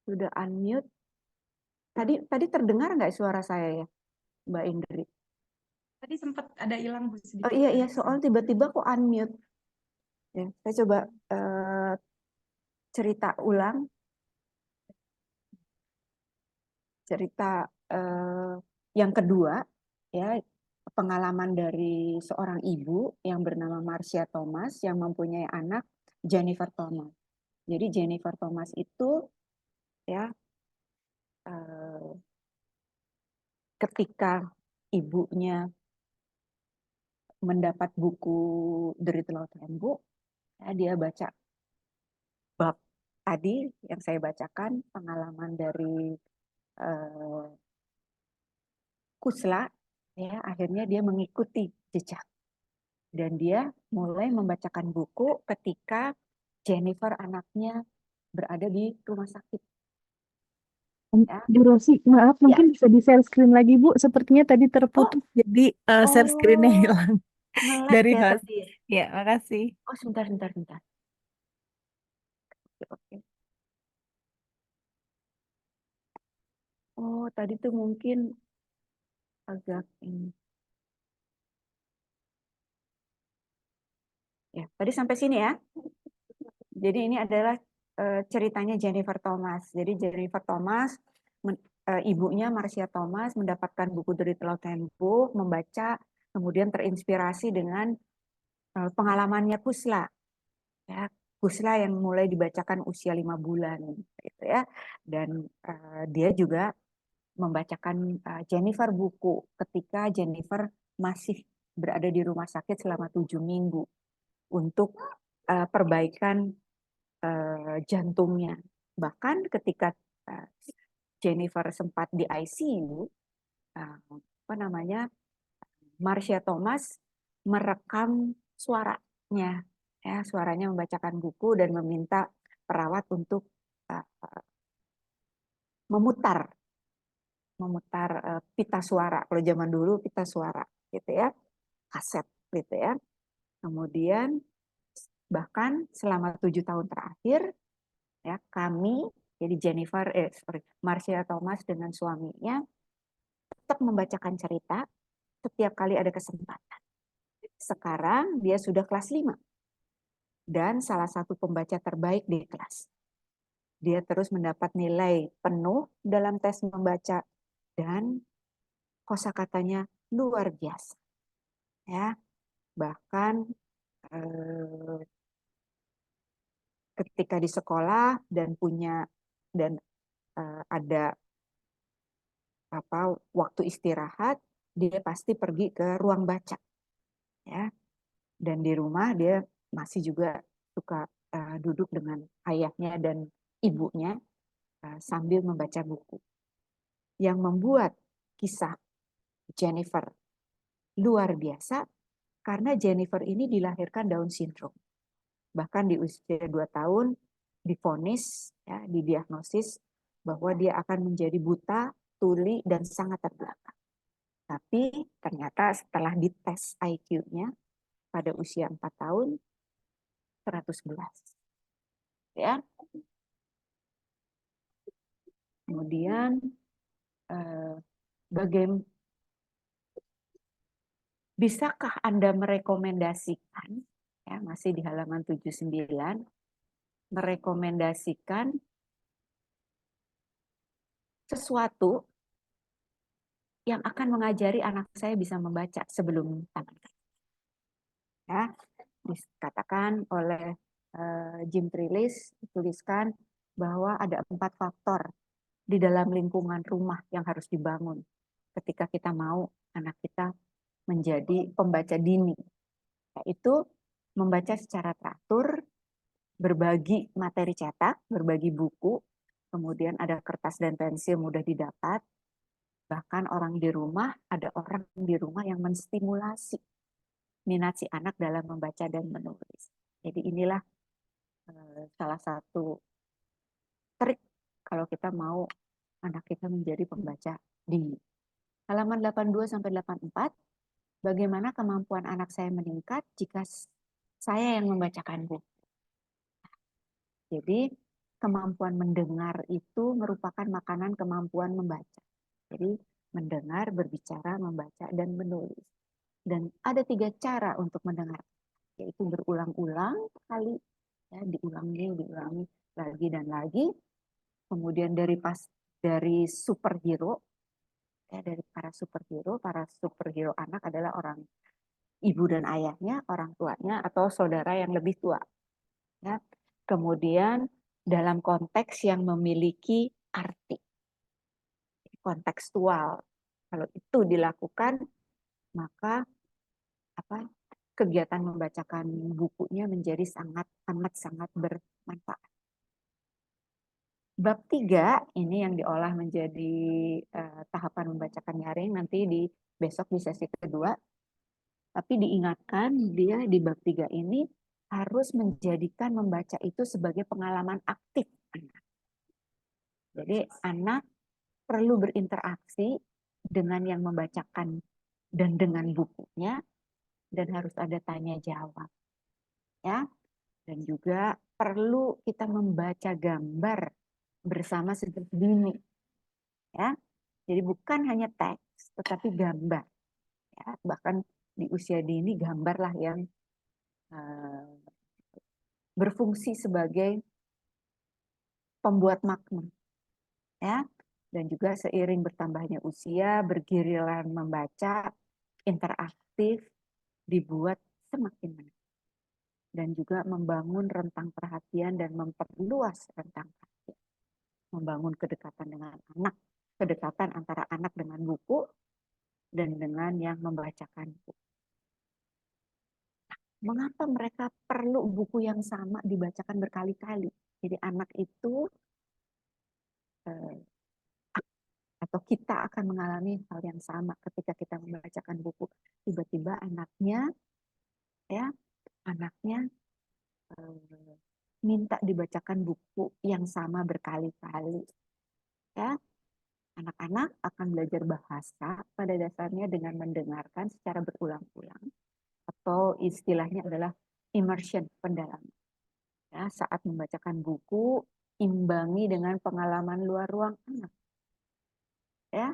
sudah unmute. Tadi terdengar nggak suara saya ya, Mbak Indri? Tadi sempat ada hilang Bu Oh sedikit. iya, soal tiba-tiba kok unmute. Ya, saya coba cerita ulang. Cerita yang kedua, ya, pengalaman dari seorang ibu yang bernama Marcia Thomas yang mempunyai anak Jennifer Thomas. Jadi Jennifer Thomas itu, ya, ketika ibunya mendapat buku dari Laut Rembu, ya, dia baca bab tadi yang saya bacakan, pengalaman dari Kusla, ya, akhirnya dia mengikuti jejak dan dia mulai membacakan buku ketika Jennifer anaknya berada di rumah sakit. Ya. Bu Rosi, maaf, mungkin bisa di-share screen lagi, Bu. Sepertinya tadi terputus, jadi share screen-nya hilang Nge-lag dari ya host. tadi. Ya, makasih. Oh, sebentar. Oke. Oh, tadi tuh mungkin agak ini. Ya, tadi sampai sini ya. Jadi ini adalah ceritanya Jennifer Thomas. Jadi Jennifer Thomas, ibunya Marcia Thomas mendapatkan buku dari Tempo, membaca, kemudian terinspirasi dengan pengalamannya Kusla. Ya, Kusla yang mulai dibacakan usia 5 bulan, gitu ya. Dan dia juga membacakan Jennifer buku ketika Jennifer masih berada di rumah sakit selama 7 minggu untuk perbaikan jantungnya. Bahkan ketika Jennifer sempat di ICU, apa namanya, Marcia Thomas merekam suaranya, ya, suaranya membacakan buku dan meminta perawat untuk memutar pita suara. Kalau zaman dulu pita suara, gitu ya, kaset, gitu ya. Kemudian bahkan selama 7 tahun terakhir, ya, kami, jadi Marcia Thomas dengan suaminya tetap membacakan cerita setiap kali ada kesempatan. Sekarang dia sudah kelas 5 dan salah satu pembaca terbaik di kelas. Dia terus mendapat nilai penuh dalam tes membaca dan kosakatanya luar biasa. Ya, bahkan eh, ketika di sekolah dan ada waktu istirahat, dia pasti pergi ke ruang baca, ya. Dan di rumah dia masih juga suka duduk dengan ayahnya dan ibunya sambil membaca buku. Yang membuat kisah Jennifer luar biasa karena Jennifer ini dilahirkan Down syndrome. Bahkan di usia 2 tahun divonis, ya, didiagnosis bahwa dia akan menjadi buta, tuli, dan sangat terbelakang. Tapi ternyata setelah dites IQ-nya pada usia 4 tahun, 111. Ya. Kemudian bisakah Anda merekomendasikan, ya, masih di halaman 79, merekomendasikan sesuatu yang akan mengajari anak saya bisa membaca sebelum tamat. Ya, dikatakan oleh Jim Trelease, dituliskan bahwa ada 4 faktor di dalam lingkungan rumah yang harus dibangun ketika kita mau anak kita menjadi pembaca dini, yaitu membaca secara teratur, berbagi materi cetak, berbagi buku, kemudian ada kertas dan pensil mudah didapat, bahkan ada orang di rumah yang menstimulasi minat si anak dalam membaca dan menulis. Jadi inilah salah satu trik kalau kita mau anak kita menjadi pembaca dini. Halaman 82 sampai 84, bagaimana kemampuan anak saya meningkat jika saya yang membacakan buku. Jadi kemampuan mendengar itu merupakan makanan kemampuan membaca. Jadi mendengar, berbicara, membaca, dan menulis. Dan ada 3 cara untuk mendengar, yaitu berulang-ulang kali, ya, diulangi lagi dan lagi. Kemudian dari superhero, ya, dari para superhero anak adalah orang ibu dan ayahnya, orang tuanya, atau saudara yang lebih tua. Ya. Kemudian dalam konteks yang memiliki arti kontekstual. Kalau itu dilakukan, maka kegiatan membacakan bukunya menjadi sangat bermanfaat. Bab 3 ini yang diolah menjadi tahapan membacakan nyaring nanti besok di sesi kedua. Tapi diingatkan dia di bab 3 ini harus menjadikan membaca itu sebagai pengalaman aktif anak. Jadi anak perlu berinteraksi dengan yang membacakan dan dengan bukunya, dan harus ada tanya jawab, ya. Dan juga perlu kita membaca gambar bersama sejak dini, ya. Jadi bukan hanya teks tetapi gambar, ya. Bahkan di usia dini gambarlah yang berfungsi sebagai pembuat makna, ya. Dan juga seiring bertambahnya usia, bergiliran membaca, interaktif, dibuat semakin menarik. Dan juga membangun rentang perhatian dan memperluas rentang perhatian. Membangun kedekatan dengan anak, kedekatan antara anak dengan buku dan dengan yang membacakan buku. Mengapa mereka perlu buku yang sama dibacakan berkali-kali? Jadi anak itu atau kita akan mengalami hal yang sama ketika kita membacakan buku. Tiba-tiba anaknya minta dibacakan buku yang sama berkali-kali. Ya, anak-anak akan belajar bahasa pada dasarnya dengan mendengarkan secara berulang-ulang, atau istilahnya adalah immersion, pendalaman. Ya, saat membacakan buku, imbangi dengan pengalaman luar ruang anak. Ya,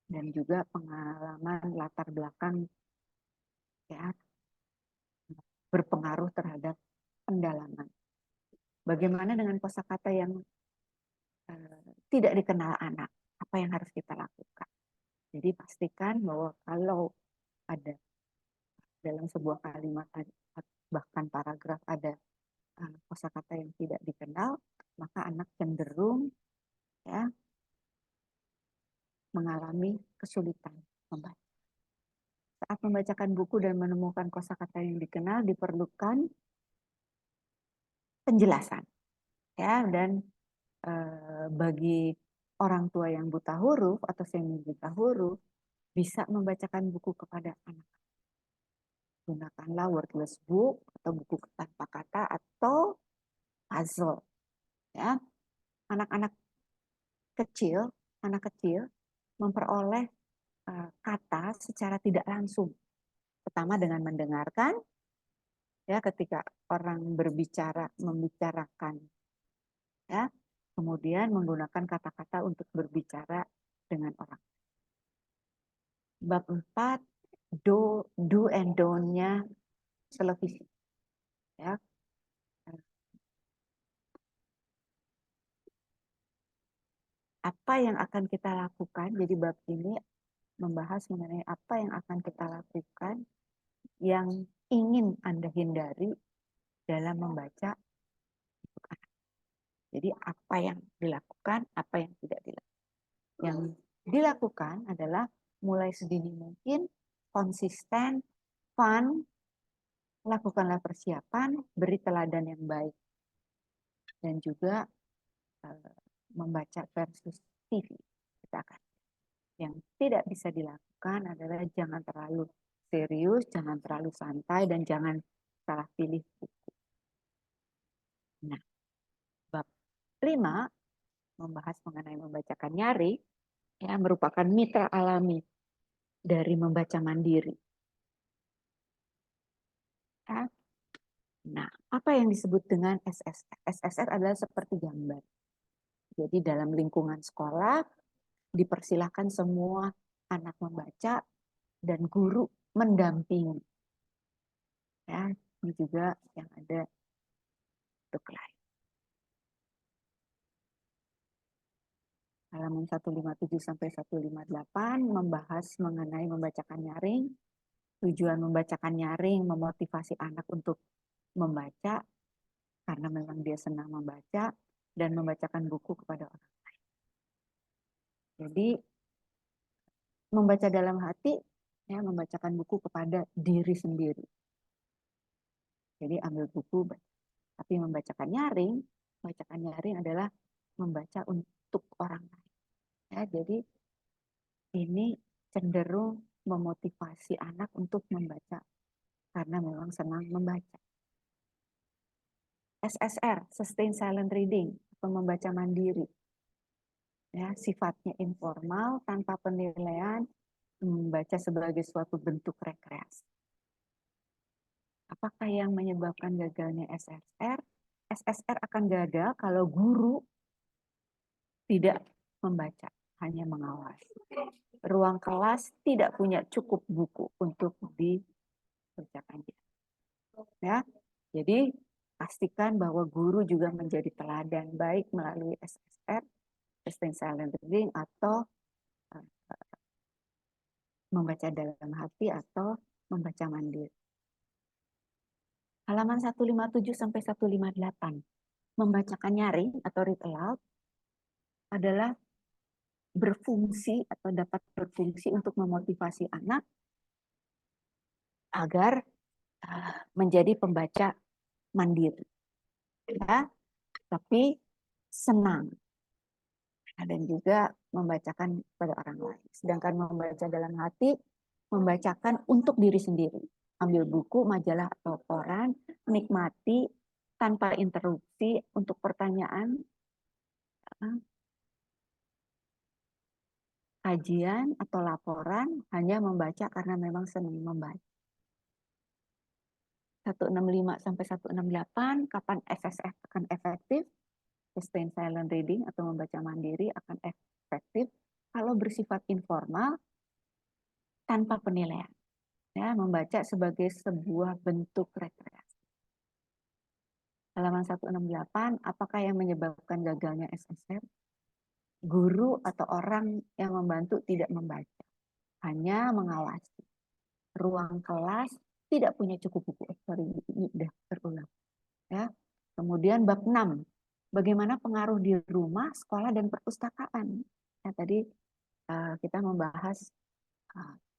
dan juga pengalaman latar belakang, ya, berpengaruh terhadap pendalaman. Bagaimana dengan kosakata yang tidak dikenal anak? Apa yang harus kita lakukan? Jadi pastikan bahwa kalau ada dalam sebuah kalimat bahkan paragraf ada kosakata yang tidak dikenal, maka anak cenderung ya mengalami kesulitan membaca. Saat membacakan buku dan menemukan kosakata yang dikenal diperlukan penjelasan ya, dan bagi orang tua yang buta huruf atau semi buta huruf bisa membacakan buku kepada anak. Gunakanlah wordless book atau buku tanpa kata atau puzzle ya. Anak-anak kecil, anak kecil memperoleh kata secara tidak langsung. Pertama dengan mendengarkan ya, ketika orang berbicara membicarakan ya, kemudian menggunakan kata-kata untuk berbicara dengan orang. Bab 4 do and don't-nya televisi ya. Apa yang akan kita lakukan, jadi bab ini membahas mengenai apa yang akan kita lakukan yang ingin Anda hindari dalam membaca buku anak. Jadi apa yang dilakukan, apa yang tidak dilakukan. Yang dilakukan adalah mulai sedini mungkin, konsisten, fun, lakukanlah persiapan, beri teladan yang baik. Dan juga membaca versus TV. Kita akan. Yang tidak bisa dilakukan adalah jangan terlalu serius, jangan terlalu santai, dan jangan salah pilih buku. Nah, bab 5 membahas mengenai membacakan nyaring, ya, merupakan mitra alami dari membaca mandiri. Ya. Nah, apa yang disebut dengan SSR? SSR adalah seperti gambar. Jadi dalam lingkungan sekolah, dipersilahkan semua anak membaca dan guru mendampingi. Ya, ini juga yang ada untuk lain. Halaman 157 sampai 158 membahas mengenai membacakan nyaring. Tujuan membacakan nyaring memotivasi anak untuk membaca karena memang dia senang membaca dan membacakan buku kepada orang lain. Jadi membaca dalam hati ya, membacakan buku kepada diri sendiri. Jadi ambil buku, tapi membacakan nyaring adalah membaca untuk orang lain. Ya, jadi ini cenderung memotivasi anak untuk membaca karena memang senang membaca. SSR, Sustained Silent Reading, atau membaca mandiri. Ya, sifatnya informal, tanpa penilaian, membaca sebagai suatu bentuk rekreasi. Apakah yang menyebabkan gagalnya SSR? SSR akan gagal kalau guru tidak membaca, hanya mengawasi. Ruang kelas tidak punya cukup buku untuk dibacakan. Ya, jadi pastikan bahwa guru juga menjadi teladan baik melalui SSR, Sustained Silent Reading, atau membaca dalam hati atau membaca mandiri. Halaman 157 sampai 158. Membacakan nyaring atau read aloud adalah berfungsi atau dapat berfungsi untuk memotivasi anak agar menjadi pembaca mandiri. Ya, tapi senang. Dan juga membacakan pada orang lain. Sedangkan membaca dalam hati, membacakan untuk diri sendiri. Ambil buku, majalah, atau koran, nikmati tanpa interupsi untuk pertanyaan, kajian, atau laporan, hanya membaca karena memang senang membaca. 165 sampai 168, kapan SSR akan efektif? Sustained Silent Reading atau membaca mandiri akan efektif kalau bersifat informal tanpa penilaian. Ya, membaca sebagai sebuah bentuk rekreasi. Halaman 168, apakah yang menyebabkan gagalnya SSR? Guru atau orang yang membantu tidak membaca, hanya mengawasi. Ruang kelas tidak punya cukup buku. Sorry, ini udah berulang. Ya. Kemudian bab 6, bagaimana pengaruh di rumah, sekolah, dan perpustakaan. Nah, tadi kita membahas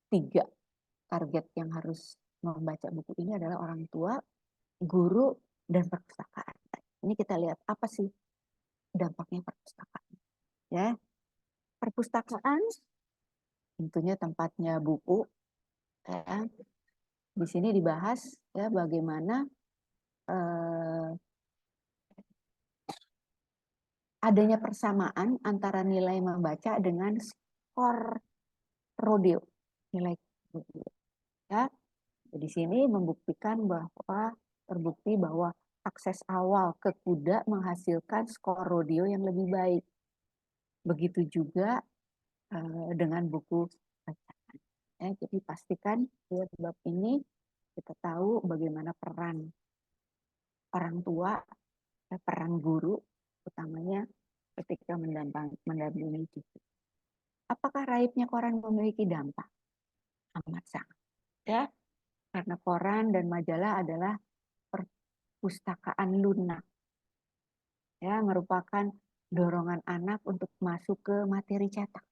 3 target yang harus membaca buku ini adalah orang tua, guru, dan perpustakaan. Ini kita lihat apa sih dampaknya perpustakaan. Ya, perpustakaan tentunya tempatnya buku. Ya. Di sini dibahas ya bagaimana adanya persamaan antara nilai membaca dengan skor rodeo. Nilai rodeo. Ya. Di sini membuktikan bahwa terbukti bahwa akses awal ke kuda menghasilkan skor rodeo yang lebih baik. Begitu juga dengan buku bacaan. Ya, jadi pastikan di bab ini kita tahu bagaimana peran orang tua, peran guru, utamanya ketika mendampingi cucu. Apakah raibnya koran memiliki dampak? Amat sangat. Ya, karena koran dan majalah adalah perpustakaan lunak. Ya, merupakan dorongan anak untuk masuk ke materi cetak.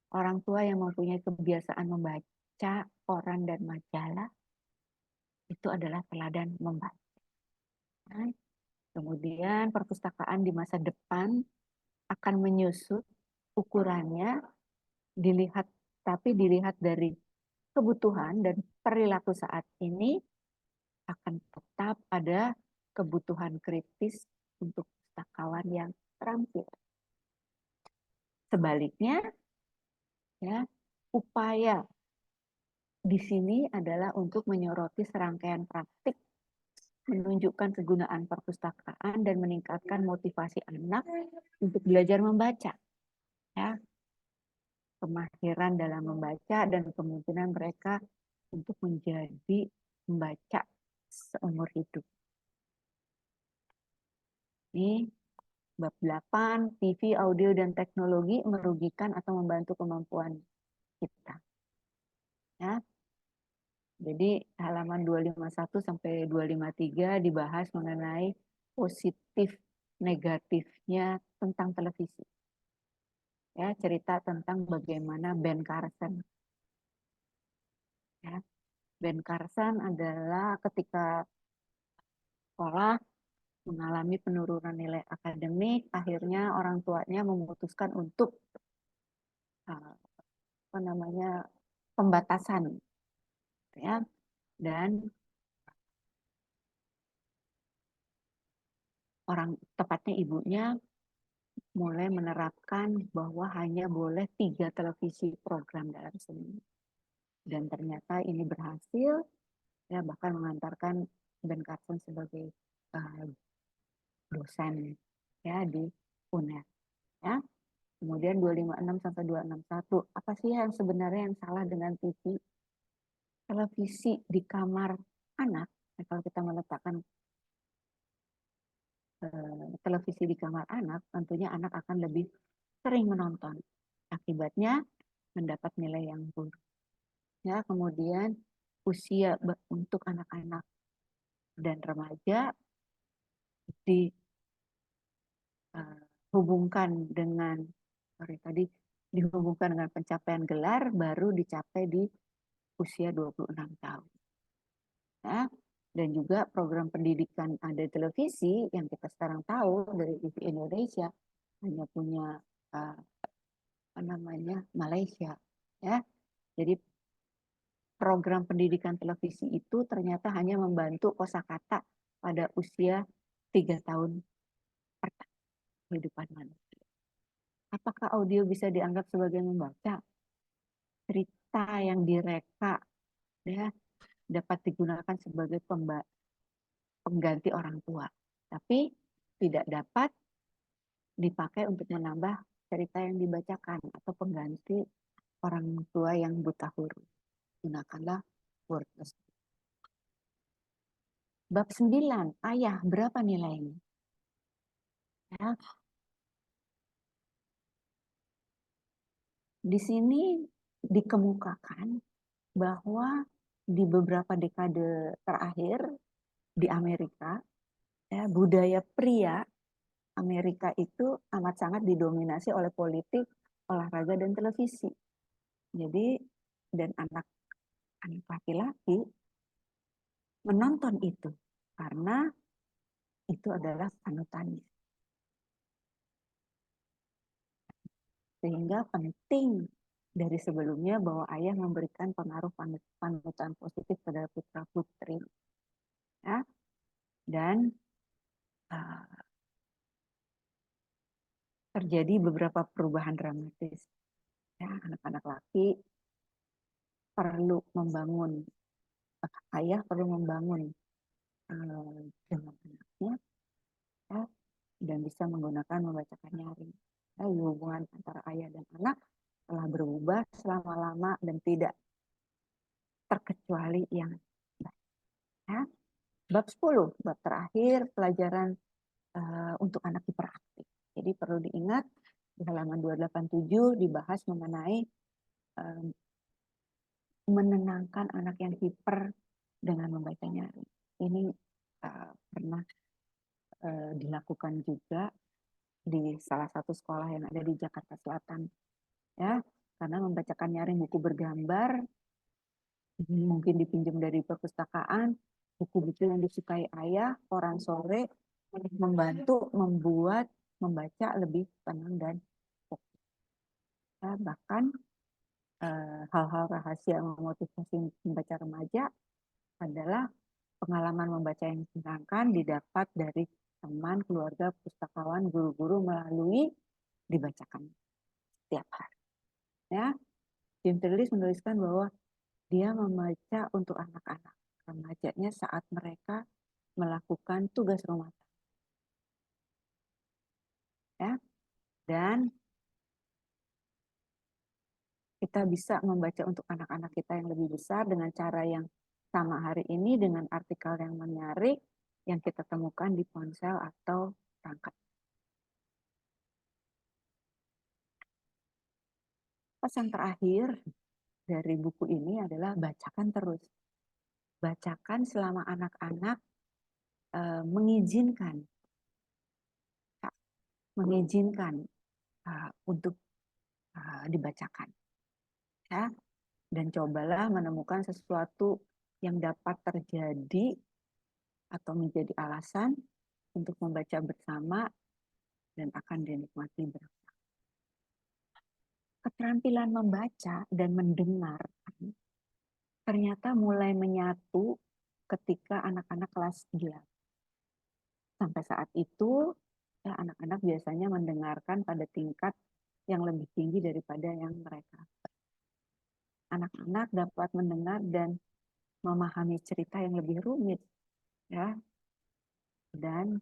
Orang tua yang mempunyai kebiasaan membaca koran dan majalah itu adalah teladan membaca. Nah, kemudian perpustakaan di masa depan akan menyusut ukurannya dilihat dari kebutuhan dan perilaku saat ini akan tetap ada kebutuhan kritis untuk pustakawan yang terampil. Sebaliknya, ya, upaya di sini adalah untuk menyoroti serangkaian praktik, menunjukkan kegunaan perpustakaan dan meningkatkan motivasi anak untuk belajar membaca. Ya, kemahiran dalam membaca dan kemungkinan mereka untuk menjadi membaca seumur hidup. Ini bab 8, TV, audio, dan teknologi merugikan atau membantu kemampuan kita. Ya. Jadi halaman 251 sampai 253 dibahas mengenai positif negatifnya tentang televisi. Ya, cerita tentang bagaimana Ben Carson. Ya. Ben Carson adalah ketika sekolah mengalami penurunan nilai akademik, akhirnya orang tuanya memutuskan untuk pembatasan, ya, dan tepatnya ibunya mulai menerapkan bahwa hanya boleh 3 televisi program dalam seminggu, dan ternyata ini berhasil, ya, bahkan mengantarkan Ben Carson sebagai dosen, ya, di UNER, ya. Kemudian 256 sampai 261, apa sih yang sebenarnya yang salah dengan TV? Televisi di kamar anak, kalau kita meletakkan televisi di kamar anak, tentunya anak akan lebih sering menonton. Akibatnya mendapat nilai yang buruk. Ya, kemudian usia untuk anak-anak dan remaja dihubungkan dengan pencapaian gelar baru dicapai di usia 26 tahun. Ya, dan juga program pendidikan ada televisi yang kita sekarang tahu dari TV Indonesia hanya punya Malaysia, ya. Jadi program pendidikan televisi itu ternyata hanya membantu kosakata pada usia 3 tahun pertama kehidupan manusia. Apakah audio bisa dianggap sebagai membaca? Cerita yang direka, ya, dapat digunakan sebagai pengganti orang tua, tapi tidak dapat dipakai untuk menambah cerita yang dibacakan atau pengganti orang tua yang buta huruf. Gunakanlah wordless. Bab 9, ayah, berapa nilainya? Ya. Di sini dikemukakan bahwa di beberapa dekade terakhir di Amerika, ya, budaya pria Amerika itu amat sangat didominasi oleh politik, olahraga, dan televisi. Jadi, dan anak laki-laki menonton itu karena itu adalah panutannya. Sehingga penting dari sebelumnya bahwa ayah memberikan pengaruh panutan positif pada putra-putri. Ya. Dan terjadi beberapa perubahan dramatis. Ya, anak-anak laki perlu membangun, ayah perlu membangun dengan anaknya, ya, dan bisa menggunakan membacakan nyaring. Ya, hubungan antara ayah dan anak telah berubah selama-lama dan tidak terkecuali yang baik. Ya. Bab 10, bab terakhir, pelajaran untuk anak hiperaktif. Jadi perlu diingat, di halaman 287 dibahas mengenai menenangkan anak yang hiper dengan membaca nyaring. Ini pernah dilakukan juga di salah satu sekolah yang ada di Jakarta Selatan, ya, karena membacakan nyaring buku bergambar mungkin dipinjam dari perpustakaan, buku-buku yang disukai ayah, koran sore, membantu membuat membaca lebih tenang dan fokus. Ya, bahkan hal-hal rahasia memotivasi membaca remaja adalah pengalaman membaca yang menyenangkan didapat dari teman, keluarga, pustakawan, guru-guru melalui dibacakan setiap hari. Ya, Jim Terlis menuliskan bahwa dia membaca untuk anak-anak remajanya saat mereka melakukan tugas rumah tangga. Ya, dan kita bisa membaca untuk anak-anak kita yang lebih besar dengan cara yang sama hari ini dengan artikel yang menarik yang kita temukan di ponsel atau perangkat. Pesan terakhir dari buku ini adalah bacakan terus. Bacakan selama anak-anak mengizinkan untuk dibacakan. Ya. Dan cobalah menemukan sesuatu yang dapat terjadi atau menjadi alasan untuk membaca bersama dan akan dinikmati bersama. Keterampilan membaca dan mendengar ternyata mulai menyatu ketika anak-anak kelas 8. Sampai saat itu, ya, anak-anak biasanya mendengarkan pada tingkat yang lebih tinggi daripada yang mereka. Anak-anak dapat mendengar dan memahami cerita yang lebih rumit, ya, dan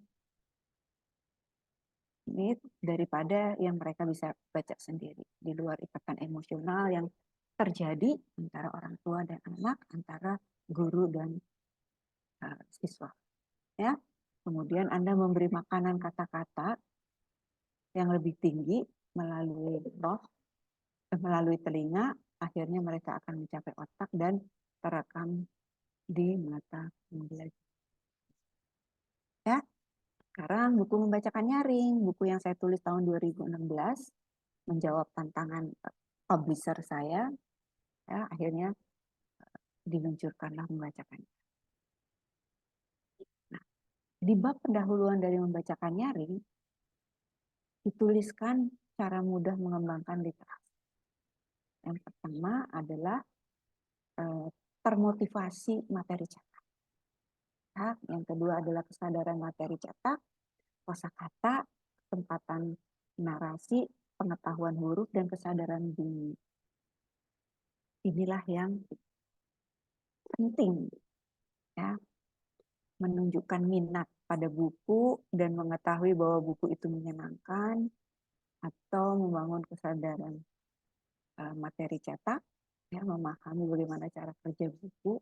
ini daripada yang mereka bisa baca sendiri di luar ikatan emosional yang terjadi antara orang tua dan anak, antara guru dan siswa. Ya, kemudian Anda memberi makanan kata-kata yang lebih tinggi melalui melalui telinga, akhirnya mereka akan mencapai otak dan terekam di mata pembelajar. Ya, sekarang buku membacakan nyaring, buku yang saya tulis tahun 2016, menjawab tantangan publisher saya, ya, akhirnya diluncurkanlah membacakan. Nah, di bab pendahuluan dari membacakan nyaring, dituliskan cara mudah mengembangkan literasi. Yang pertama adalah termotivasi materi cetak. Yang kedua adalah kesadaran materi cetak, kosakata, kesempatan narasi, pengetahuan huruf, dan kesadaran bunyi. Inilah yang penting, ya, menunjukkan minat pada buku dan mengetahui bahwa buku itu menyenangkan, atau membangun kesadaran materi cetak, ya, memahami bagaimana cara kerja buku,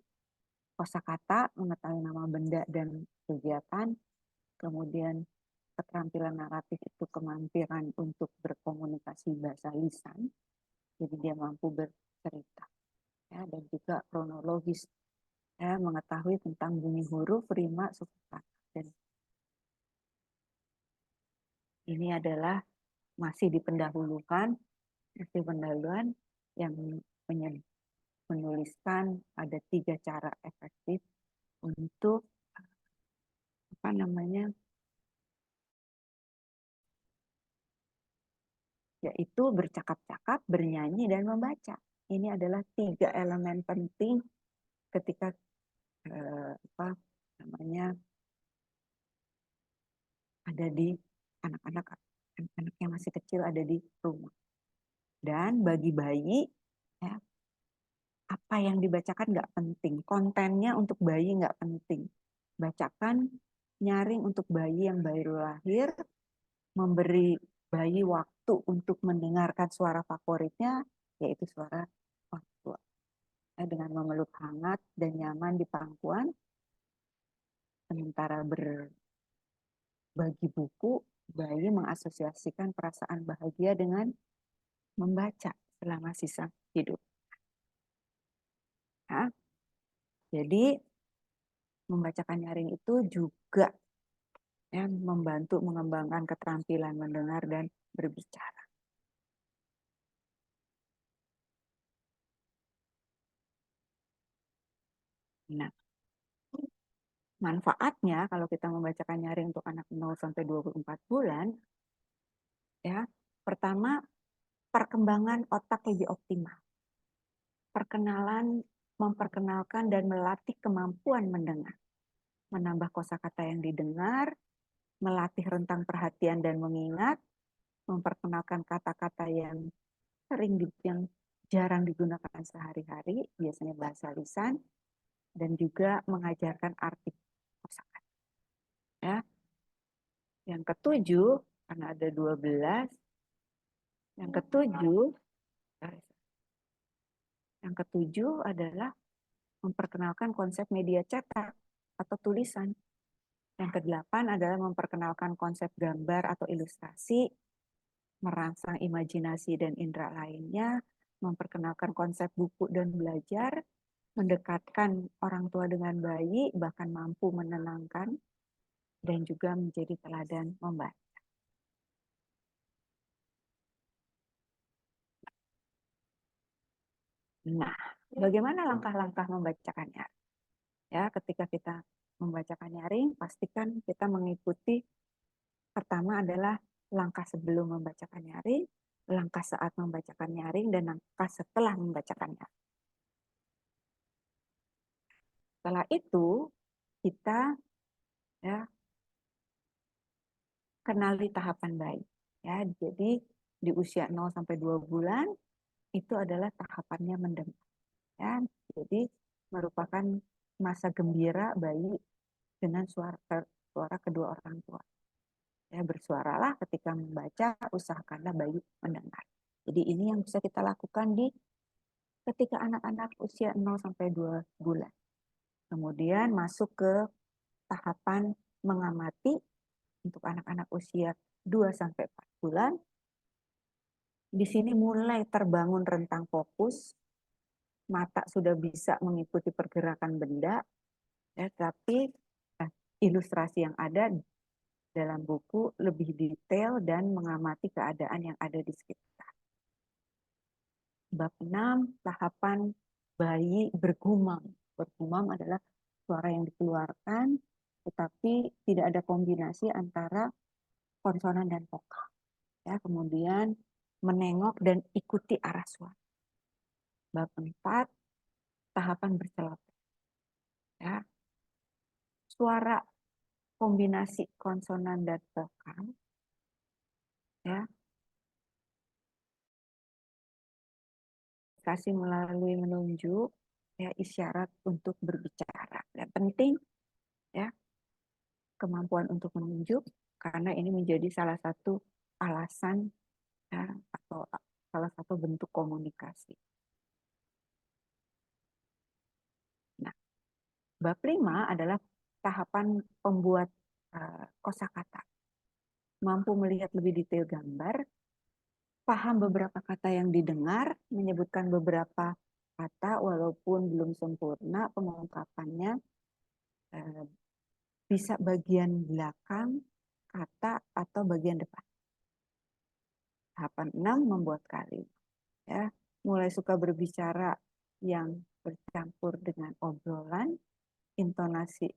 kosakata, mengetahui nama benda dan kegiatan, kemudian keterampilan naratif itu kemampiran untuk berkomunikasi bahasa lisan, jadi dia mampu bercerita, ya, dan juga kronologis ya, mengetahui tentang bunyi huruf, rima, suku kata. Dan ini adalah masih dipendahulukan, yang menuliskan ada 3 cara efektif untuk apa namanya, yaitu bercakap-cakap, bernyanyi, dan membaca. Ini adalah 3 elemen penting ketika apa namanya ada di anak-anak yang masih kecil ada di rumah. Dan bagi bayi, ya, apa yang dibacakan nggak penting, kontennya untuk bayi nggak penting. Bacakan nyaring untuk bayi yang baru lahir, memberi bayi waktu untuk mendengarkan suara favoritnya, yaitu suara orang tua. Dengan memeluk hangat dan nyaman di pangkuan, sementara berbagi buku, bayi mengasosiasikan perasaan bahagia dengan membaca selama sisa hidup. Ya. Jadi membacakan nyaring itu juga ya, membantu mengembangkan keterampilan mendengar dan berbicara. Nah, manfaatnya kalau kita membacakan nyaring untuk anak 0 sampai 24 bulan, ya, pertama perkembangan otak lebih optimal. Memperkenalkan dan melatih kemampuan mendengar, menambah kosakata yang didengar, melatih rentang perhatian dan mengingat, memperkenalkan kata-kata yang jarang digunakan sehari-hari, biasanya bahasa lisan, dan juga mengajarkan arti kosakata. Ya. Yang ketujuh, karena ada 12, yang ketujuh adalah memperkenalkan konsep media cetak atau tulisan. Yang kedelapan adalah memperkenalkan konsep gambar atau ilustrasi, merangsang imajinasi dan indera lainnya, memperkenalkan konsep buku dan belajar, mendekatkan orang tua dengan bayi, bahkan mampu menenangkan, dan juga menjadi teladan membaca. Nah, bagaimana langkah-langkah membacakannya? Ya, ketika kita membacakan nyaring, pastikan kita mengikuti. Pertama adalah langkah sebelum membacakan nyaring, langkah saat membacakan nyaring, dan langkah setelah membacakan nyaring. Setelah itu, kita ya kenali tahapan bayi. Ya, jadi di usia 0 sampai 2 bulan itu adalah tahapannya mendengar. Ya, jadi merupakan masa gembira bayi dengan suara kedua orang tua. Ya, bersuaralah ketika membaca, usahakanlah bayi mendengar. Jadi ini yang bisa kita lakukan ketika anak-anak usia 0 sampai 2 bulan. Kemudian masuk ke tahapan mengamati untuk anak-anak usia 2 sampai 4 bulan. Di sini mulai terbangun rentang fokus, mata sudah bisa mengikuti pergerakan benda, ya, tapi ilustrasi yang ada dalam buku lebih detail dan mengamati keadaan yang ada di sekitar. Bab 6, tahapan bayi bergumam. Bergumam adalah suara yang dikeluarkan, tetapi tidak ada kombinasi antara konsonan dan vokal. Ya, kemudian menengok dan ikuti arah suara. Bab 4, tahapan berceloteh. Ya. Suara kombinasi konsonan dan vokal, ya, kasih melalui menunjuk, ya, isyarat untuk berbicara. Dan penting, ya, kemampuan untuk menunjuk, karena ini menjadi salah satu alasan, ya, atau salah satu bentuk komunikasi. Nah, bab 5 adalah tahapan pembuat kosakata. Mampu melihat lebih detail gambar, paham beberapa kata yang didengar, menyebutkan beberapa kosakata walaupun belum sempurna pengungkapannya, bisa bagian belakang kata atau bagian depan. Tahapan 6 membuat kalimat. Ya, mulai suka berbicara yang bercampur dengan obrolan, intonasi,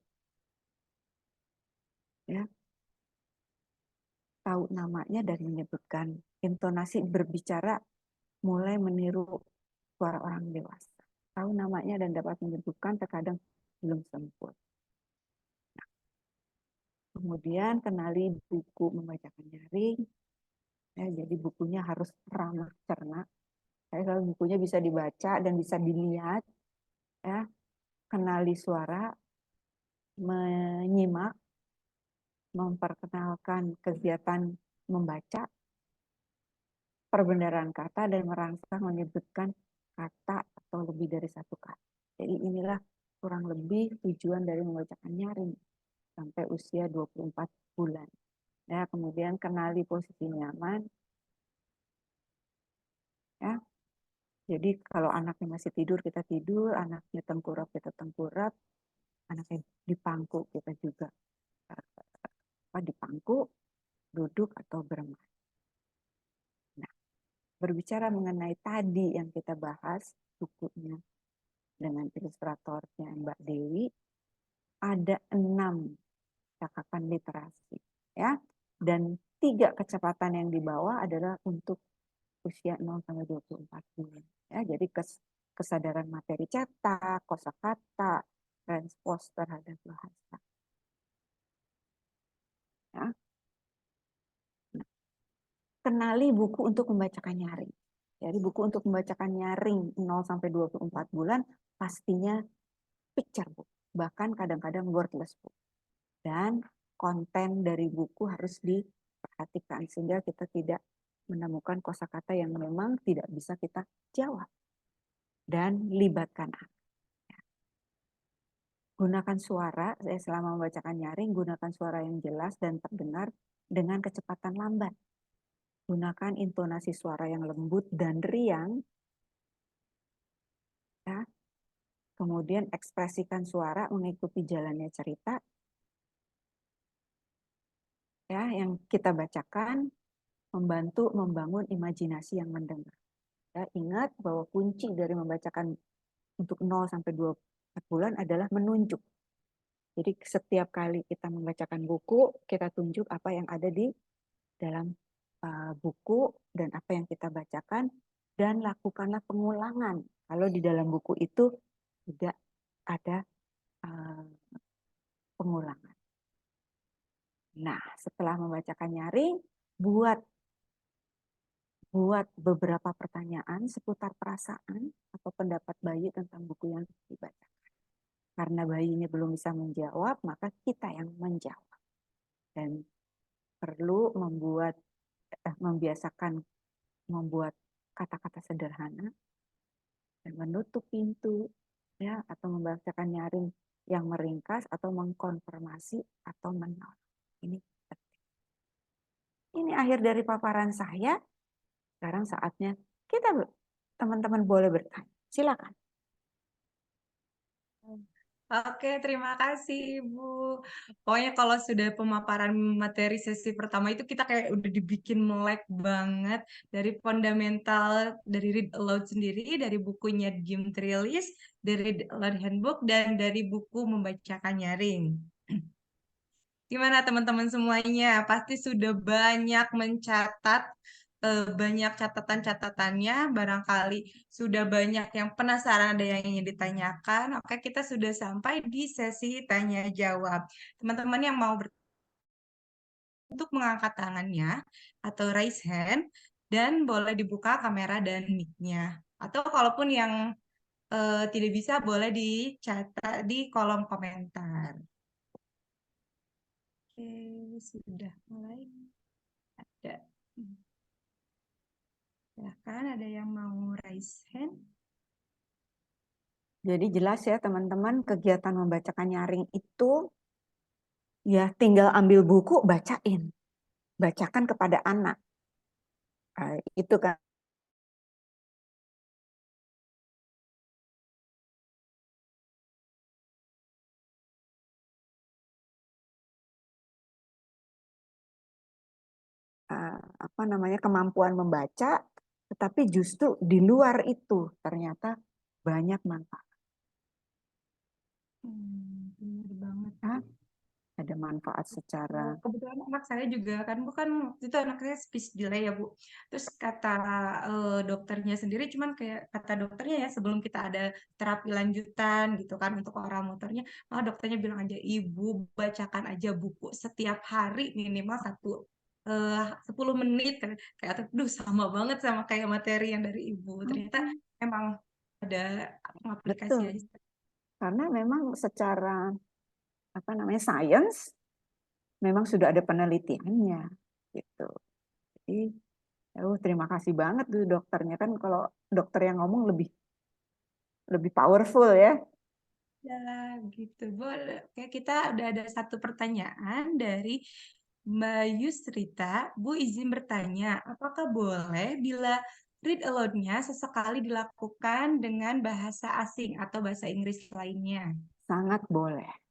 ya, tahu namanya dan menyebutkan. Intonasi berbicara mulai meniru suara orang dewasa. Tahu namanya dan dapat menyebutkan terkadang belum sempurna. Kemudian kenali buku membacakan nyaring. Ya, jadi bukunya harus ramah cerna. Kalau bukunya bisa dibaca dan bisa dilihat, ya, kenali suara, menyimak, memperkenalkan kegiatan membaca, perbendaharaan kata, dan merangsang menyebutkan kata atau lebih dari satu kata. Jadi inilah kurang lebih tujuan dari membacakan nyaring sampai usia 24 bulan. Ya, kemudian kenali posisi nyaman. Ya. Jadi kalau anaknya masih tidur, kita tidur, anaknya tengkurap, kita tengkurap, anaknya dipangku, kita juga dipangku, duduk atau bermain. Nah, berbicara mengenai tadi yang kita bahas, bukunya dengan ilustratornya Mbak Dewi, ada 6 cakapan literasi, ya, dan 3 kecepatan yang dibawa adalah untuk usia 0 sampai 24 bulan. Ya, jadi kesadaran materi cetak, kosakata, transpose terhadap bahasa. Ya. Nah, kenali buku untuk membacakan nyaring. Jadi buku untuk membacakan nyaring 0 sampai 24 bulan pastinya picture book, bahkan kadang-kadang wordless book. Dan konten dari buku harus diperhatikan sehingga kita tidak menemukan kosakata yang memang tidak bisa kita jawab. Dan libatkan anak. Gunakan suara, saya selama membacakan nyaring, gunakan suara yang jelas dan terdengar dengan kecepatan lambat. Gunakan intonasi suara yang lembut dan riang. Ya. Kemudian ekspresikan suara mengikuti jalannya cerita. Ya, yang kita bacakan membantu membangun imajinasi yang mendengar. Ya, ingat bahwa kunci dari membacakan untuk 0 sampai 24 bulan adalah menunjuk. Jadi setiap kali kita membacakan buku, kita tunjuk apa yang ada di dalam buku dan apa yang kita bacakan, dan lakukanlah pengulangan. Kalau di dalam buku itu tidak ada pengulangan. Nah, setelah membacakan nyaring, buat beberapa pertanyaan seputar perasaan atau pendapat bayi tentang buku yang dibaca. Karena bayinya belum bisa menjawab, maka kita yang menjawab. Dan perlu membiasakan membuat kata-kata sederhana dan menutup pintu, ya, atau membacakan nyaring yang meringkas atau mengkonfirmasi atau menolak. Ini penting. Ini akhir dari paparan saya. Sekarang saatnya kita teman-teman boleh bertanya. Silakan. Oke, terima kasih Ibu. Pokoknya kalau sudah pemaparan materi sesi pertama itu kita kayak udah dibikin melek banget dari fundamental, dari Read Aloud sendiri, dari bukunya Jim Trelease, dari Read Aloud Handbook, dan dari buku Membacakan Nyaring. Gimana teman-teman semuanya? Pasti sudah banyak mencatat, banyak catatan-catatannya, barangkali sudah banyak yang penasaran, ada yang ingin ditanyakan. Oke, kita sudah sampai di sesi tanya jawab. Teman-teman yang mau untuk mengangkat tangannya atau raise hand, dan boleh dibuka kamera dan mic-nya. Atau kalaupun yang tidak bisa, boleh dicatat di kolom komentar. Oke, sudah mulai ada. Silahkan, ada yang mau raise hand? Jadi jelas ya teman-teman, kegiatan membacakan nyaring itu ya tinggal ambil buku, bacain. Bacakan kepada anak. Itu kan apa namanya kemampuan membaca, tetapi justru di luar itu ternyata banyak manfaat. Bener banget. Ya, ada manfaat secara Kebetulan anak saya juga kan, bukan waktu itu anaknya speech delay ya Bu. Terus kata dokternya sendiri, cuman kayak kata dokternya ya sebelum kita ada terapi lanjutan gitu kan untuk orang motornya, dokternya bilang aja Ibu bacakan aja buku setiap hari minimal 10 menit kan. Kayak aduh sama banget sama kayak materi yang dari Ibu. Ternyata emang ada aplikasi betul, aja. karena memang secara apa namanya sains memang sudah ada penelitiannya gitu. Jadi, terima kasih banget tuh dokternya, kan kalau dokter yang ngomong lebih powerful ya. Ya, gitu. Boleh. Oke, kita udah ada satu pertanyaan dari Mbak Yusrita. Bu izin bertanya, apakah boleh bila read aloud-nya sesekali dilakukan dengan bahasa asing atau bahasa Inggris lainnya? Sangat boleh.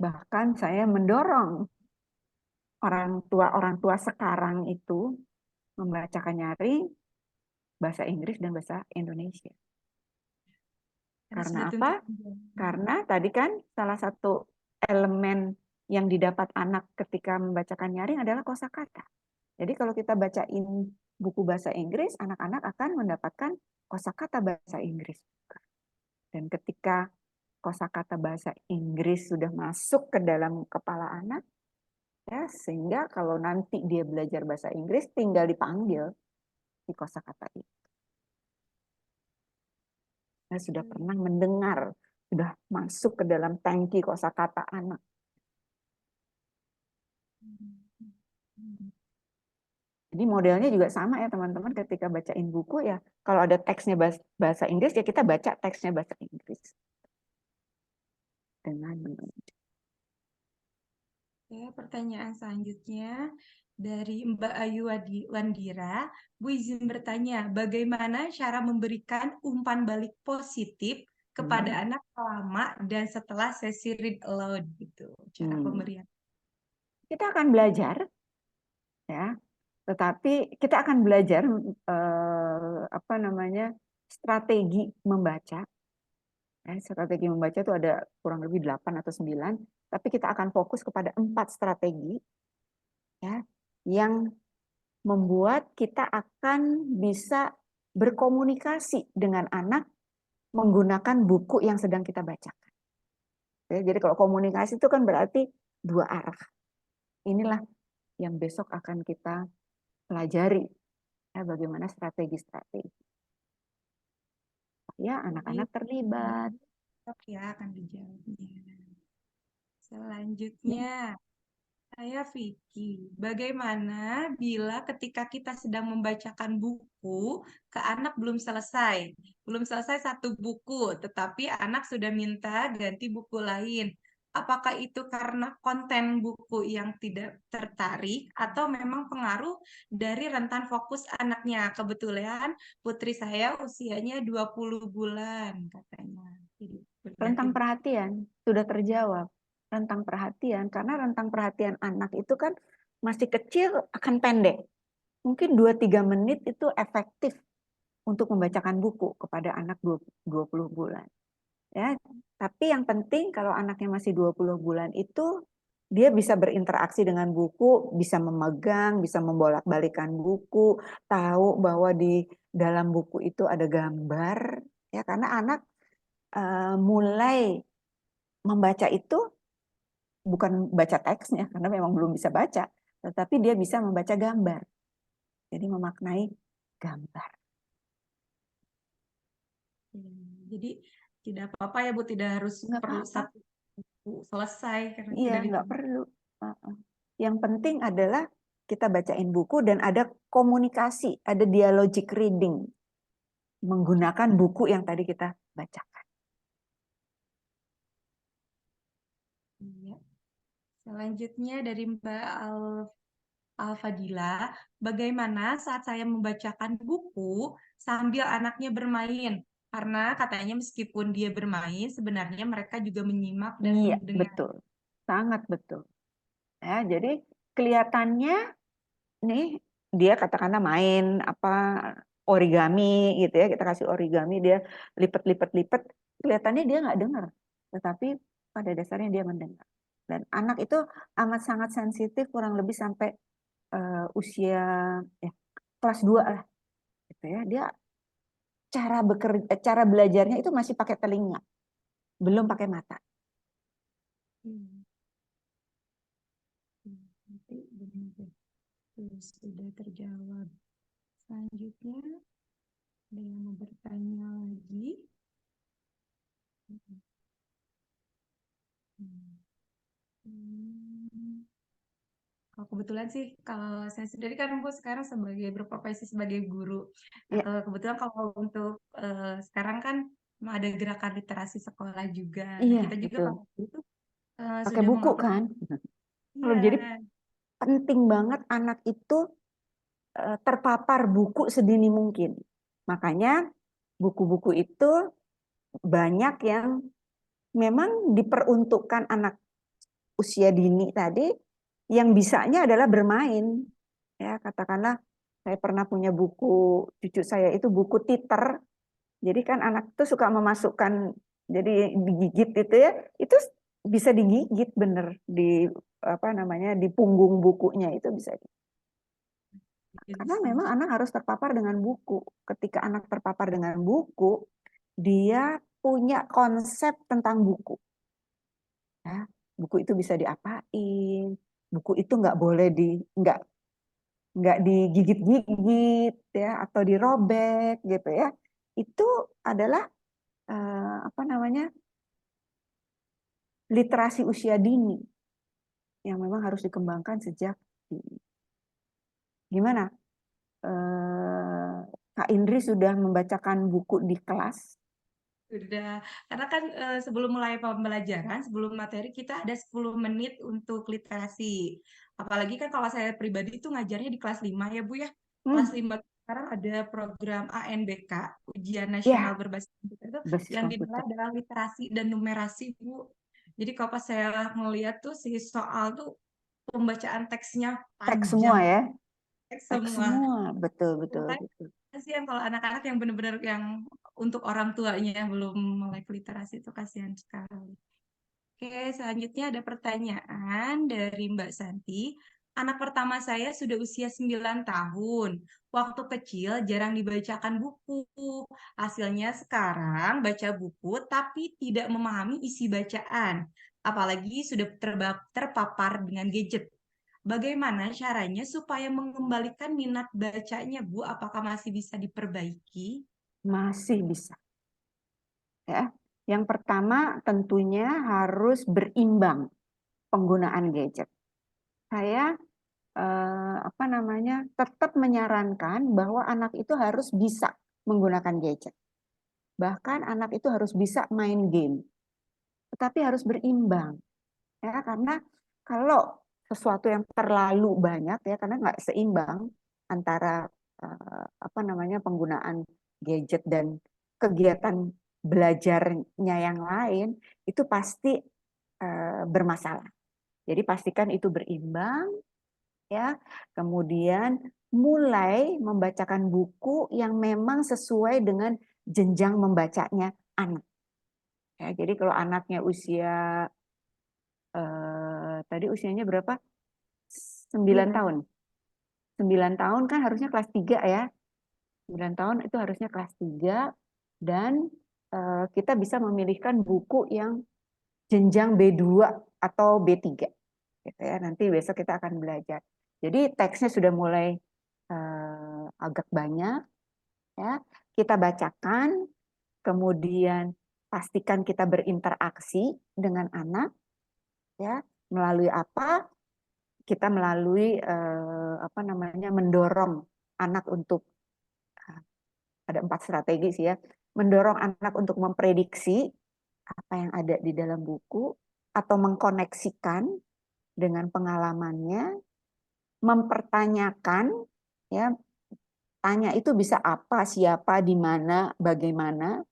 Bahkan saya mendorong orang tua sekarang itu membacakan nyaring bahasa Inggris dan bahasa Indonesia. Harus Karena apa? dituntut. Karena tadi kan salah satu elemen yang didapat anak ketika membacakan nyaring adalah kosakata. Jadi kalau kita bacain buku bahasa Inggris, anak-anak akan mendapatkan kosakata bahasa Inggris. Dan ketika kosakata bahasa Inggris sudah masuk ke dalam kepala anak, ya, sehingga kalau nanti dia belajar bahasa Inggris tinggal dipanggil di kosakata itu. Saya sudah pernah mendengar, sudah masuk ke dalam tangki kosakata anak. Jadi modelnya juga sama ya teman-teman, ketika bacain buku ya, kalau ada teksnya bahasa Inggris ya kita baca teksnya bahasa Inggris. Dengan Oke, pertanyaan selanjutnya dari Mbak Ayu Wandira. Bu izin bertanya, bagaimana cara memberikan umpan balik positif kepada anak selama dan setelah sesi read aloud gitu? Cara pemberian. kita akan belajar ya, tetapi kita akan belajar apa namanya strategi membaca. Ya, strategi membaca itu ada kurang lebih 8 atau 9, tapi kita akan fokus kepada 4 strategi ya, yang membuat kita akan bisa berkomunikasi dengan anak menggunakan buku yang sedang kita bacakan. Ya, jadi kalau komunikasi itu kan berarti dua arah. Inilah yang besok akan kita pelajari, ya, bagaimana strategi-strategi. Ya, anak-anak terlibat. Ya, akan dijawabnya. Selanjutnya, saya Vicky. Bagaimana bila ketika kita sedang membacakan buku ke anak belum selesai? Belum selesai satu buku, tetapi anak sudah minta ganti buku lain. Apakah itu karena konten buku yang tidak tertarik atau memang pengaruh dari rentan fokus anaknya? Kebetulan putri saya usianya 20 bulan katanya. Jadi, Rentang perhatian sudah terjawab. Rentang perhatian, karena rentang perhatian anak itu kan masih kecil, akan pendek. Mungkin 2-3 menit itu efektif untuk membacakan buku kepada anak 20 bulan. Ya, tapi yang penting kalau anaknya masih 20 bulan itu dia bisa berinteraksi dengan buku, bisa memegang, bisa membolak-balikan buku, tahu bahwa di dalam buku itu ada gambar, ya, karena anak mulai membaca itu bukan baca teksnya karena memang belum bisa baca, tetapi dia bisa membaca gambar. Jadi memaknai gambar. Jadi tidak apa-apa ya Bu, tidak harus Nggak perlu apa-apa. satu buku selesai karena Iya, tidak nggak ditunggu. perlu. Yang penting adalah kita bacain buku dan ada komunikasi, ada dialogic reading menggunakan buku yang tadi kita bacakan. Iya. Selanjutnya dari Mbak Alfadila, bagaimana saat saya membacakan buku sambil anaknya bermain? Karena katanya meskipun dia bermain, sebenarnya mereka juga menyimak dan Iya, mendengar. betul. Sangat betul. Ya, jadi kelihatannya nih dia katakanlah main apa origami gitu ya, kita kasih origami, dia lipat-lipat-lipat, kelihatannya dia nggak dengar, tetapi pada dasarnya dia mendengar. Dan anak itu amat sangat sensitif, kurang lebih sampai usia ya, kelas 2 lah, gitu ya. Dia cara belajarnya itu masih pakai telinga, belum pakai mata. Hmm. Nanti benar. Sudah terjawab. Selanjutnya, ada yang mau bertanya lagi? Hmm. Kalau kebetulan sih, kalau saya sendiri kan Bu sekarang berprofesi sebagai guru. Ya, Kebetulan kalau untuk sekarang kan ada gerakan literasi sekolah juga. Nah, iya kita juga betul. kalau itu Pakai sudah buku melakukan, kan. Kalau iya, jadi penting banget anak itu terpapar buku sedini mungkin. Makanya buku-buku itu banyak yang memang diperuntukkan anak usia dini tadi, yang bisanya adalah bermain. Ya, katakanlah saya pernah punya buku, cucu saya itu buku titer. Jadi kan anak itu suka memasukkan, jadi digigit itu ya, itu bisa digigit bener di apa namanya, di punggung bukunya itu bisa. jadi Karena memang anak harus terpapar dengan buku. Ketika anak terpapar dengan buku, dia punya konsep tentang buku. Ya, buku itu bisa diapain, buku itu nggak boleh nggak digigit-gigit ya, atau dirobek gitu ya. Itu adalah apa namanya, literasi usia dini yang memang harus dikembangkan sejak dini. Gimana? Kak Indri sudah membacakan buku di kelas? sudah, karena kan sebelum mulai pembelajaran, sebelum materi kita ada 10 menit untuk literasi. Apalagi kan kalau saya pribadi itu ngajarnya di kelas 5 ya Bu ya. Kelas Hmm, 5 sekarang ada program ANBK, Ujian Nasional ya, Berbasis Komputer itu basis yang dinilai komputer. adalah literasi dan numerasi Bu. Jadi kalau pas saya ngeliat tuh si soal tuh pembacaan teksnya Teks semua panjang, ya, teks teks semua. semua, betul betul Makanya betul. kasihan kalau anak-anak yang benar-benar yang untuk orang tuanya yang belum melek literasi itu kasihan sekali. Oke, selanjutnya ada pertanyaan dari Mbak Santi. Anak pertama saya sudah usia 9 tahun. Waktu kecil jarang dibacakan buku. Hasilnya sekarang baca buku tapi tidak memahami isi bacaan. Apalagi sudah terpapar dengan gadget. Bagaimana caranya supaya mengembalikan minat bacanya, Bu? Apakah masih bisa diperbaiki? Masih bisa ya. Yang pertama tentunya harus berimbang penggunaan gadget. Saya apa namanya, tetap menyarankan bahwa anak itu harus bisa menggunakan gadget. Bahkan anak itu harus bisa main game, tetapi harus berimbang ya, karena kalau sesuatu yang terlalu banyak ya, karena nggak seimbang antara apa namanya, penggunaan gadget dan kegiatan belajarnya yang lain, itu pasti bermasalah. Jadi pastikan itu berimbang ya. Kemudian mulai membacakan buku yang memang sesuai dengan jenjang membacanya anak. Ya, jadi kalau anaknya usia tadi usianya berapa? 9 Iya. tahun. 9 tahun kan harusnya kelas 3 ya. 9 tahun itu harusnya kelas 3, dan kita bisa memilihkan buku yang jenjang B2 atau B3 gitu ya. Nanti besok kita akan belajar. Jadi teksnya sudah mulai agak banyak ya. Kita bacakan, kemudian pastikan kita berinteraksi dengan anak ya. Melalui apa? Kita melalui apa namanya, mendorong anak untuk, ada 4 strategi sih ya, mendorong anak untuk memprediksi apa yang ada di dalam buku atau mengkoneksikan dengan pengalamannya, mempertanyakan ya, tanya itu bisa apa, siapa, di mana, bagaimana,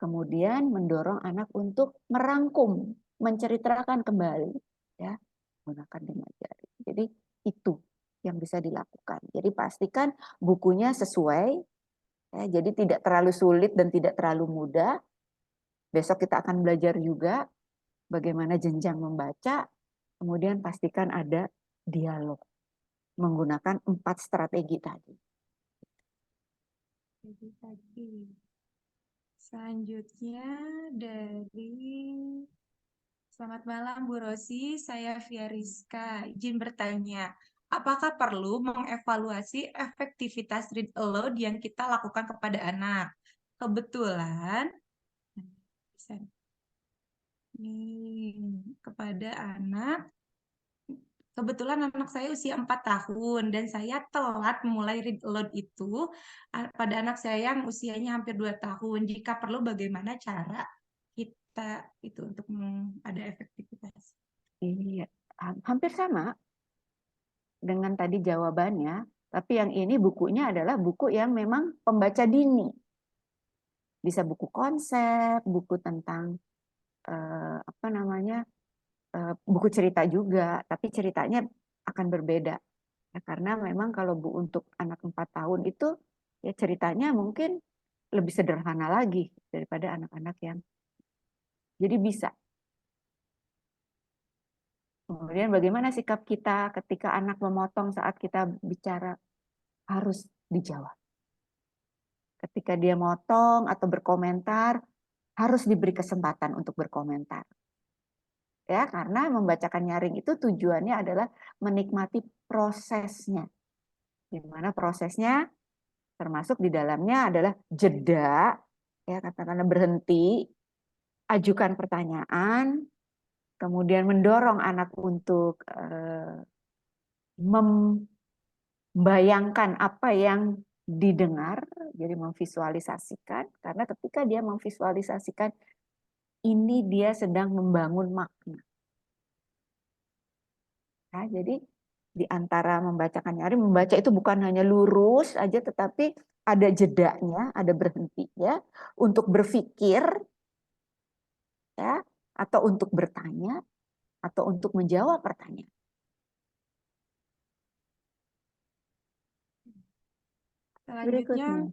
kemudian mendorong anak untuk merangkum, menceritakan kembali ya, menggunakan dengan jari. Jadi itu. yang bisa dilakukan. Jadi pastikan bukunya sesuai, ya, jadi tidak terlalu sulit dan tidak terlalu mudah. Besok kita akan belajar juga bagaimana jenjang membaca, kemudian pastikan ada dialog menggunakan 4 strategi tadi. Jadi tadi. Selanjutnya dari Selamat malam Bu Rosi, saya Via Rizka. Izin bertanya, apakah perlu mengevaluasi efektivitas read aloud yang kita lakukan kepada anak? Kebetulan, nih, kepada anak, kebetulan anak saya usia 4 tahun dan saya telat memulai read aloud itu pada anak saya yang usianya hampir 2 tahun. Jika perlu, bagaimana cara kita itu untuk ada efektivitas? Iya, hampir sama dengan tadi jawabannya, tapi yang ini bukunya adalah buku yang memang pembaca dini. Bisa buku konsep, buku tentang apa namanya, buku cerita juga, tapi ceritanya akan berbeda. Ya, karena memang kalau untuk anak 4 tahun itu ya ceritanya mungkin lebih sederhana lagi daripada anak-anak yang. Jadi bisa. Kemudian bagaimana sikap kita ketika anak memotong saat kita bicara, harus dijawab. Ketika dia motong atau berkomentar, harus diberi kesempatan untuk berkomentar. Ya, karena membacakan nyaring itu tujuannya adalah menikmati prosesnya. Di mana prosesnya termasuk di dalamnya adalah jeda, ya katakanlah berhenti, ajukan pertanyaan, kemudian mendorong anak untuk membayangkan apa yang didengar, jadi memvisualisasikan, karena ketika dia memvisualisasikan, ini dia sedang membangun makna. Nah, jadi di antara membacakan nyaring, membaca itu bukan hanya lurus aja, tetapi ada jedanya, ada berhentinya untuk berpikir, ya, atau untuk bertanya, atau untuk menjawab pertanyaan. Selanjutnya Berikutnya.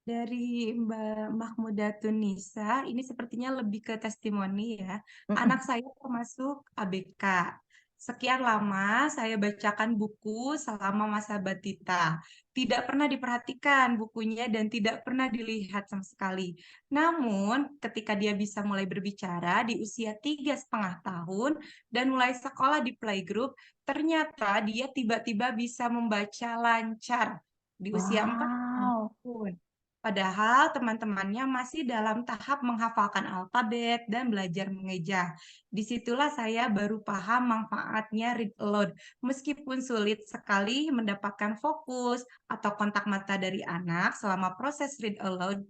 dari Mbak Mahmuda Tunisa, ini sepertinya lebih ke testimoni ya. Anak saya termasuk ABK. Sekian lama saya bacakan buku selama masa batita. Tidak pernah diperhatikan bukunya dan tidak pernah dilihat sama sekali. Namun ketika dia bisa mulai berbicara di usia 3,5 tahun dan mulai sekolah di playgroup, ternyata dia tiba-tiba bisa membaca lancar di usia 4 Wow. tahun. Padahal teman-temannya masih dalam tahap menghafalkan alfabet dan belajar mengeja. Disitulah saya baru paham manfaatnya read aloud. Meskipun sulit sekali mendapatkan fokus atau kontak mata dari anak selama proses read aloud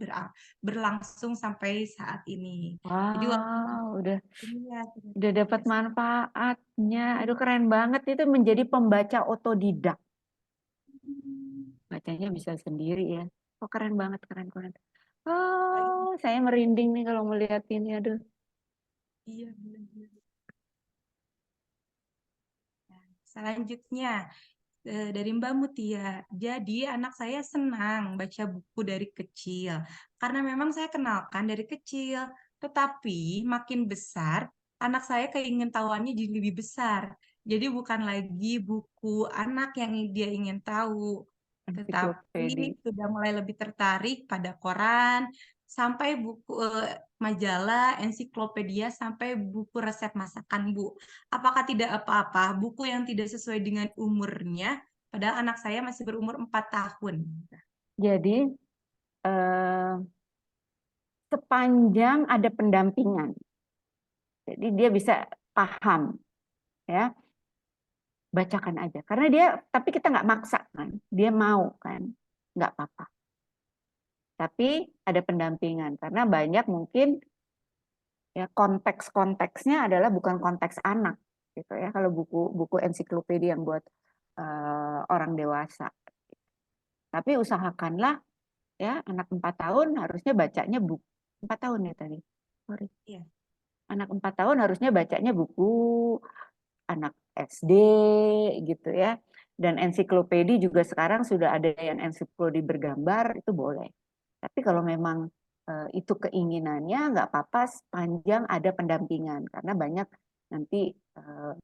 berlangsung sampai saat ini. Jadi Wow, ini ya, udah dapat manfaatnya. Aduh, keren banget, itu menjadi pembaca otodidak. Bacanya bisa sendiri ya. Oh, keren banget, keren keren. Oh, saya merinding nih kalau melihat ini. Aduh. iya, benar-benar. Selanjutnya, dari Mbak Mutia. Jadi anak saya senang baca buku dari kecil karena memang saya kenalkan dari kecil. Tetapi makin besar, anak saya keingintahuannya jadi lebih besar. Jadi bukan lagi buku anak yang dia ingin tahu, Ensiklopedia. tetapi sudah mulai lebih tertarik pada koran, sampai buku majalah, ensiklopedia, sampai buku resep masakan, Bu. Apakah tidak apa-apa buku yang tidak sesuai dengan umurnya, padahal anak saya masih berumur 4 tahun. Jadi, eh, sepanjang ada pendampingan, jadi dia bisa paham, ya, bacakan aja. Karena dia, tapi kita nggak maksa kan, dia mau kan, nggak apa-apa. Tapi ada pendampingan, karena banyak mungkin ya konteks-konteksnya adalah bukan konteks anak gitu ya, kalau buku ensiklopedia yang buat orang dewasa. Tapi usahakanlah ya, anak 4 tahun harusnya bacanya buku. 4 tahun ya tadi, sorry, Iya. anak 4 tahun harusnya bacanya buku anak SD gitu ya. Dan ensiklopedi juga sekarang sudah ada yang ensiklopedi bergambar, itu boleh. Tapi kalau memang itu keinginannya, nggak apa-apa sepanjang ada pendampingan. Karena banyak nanti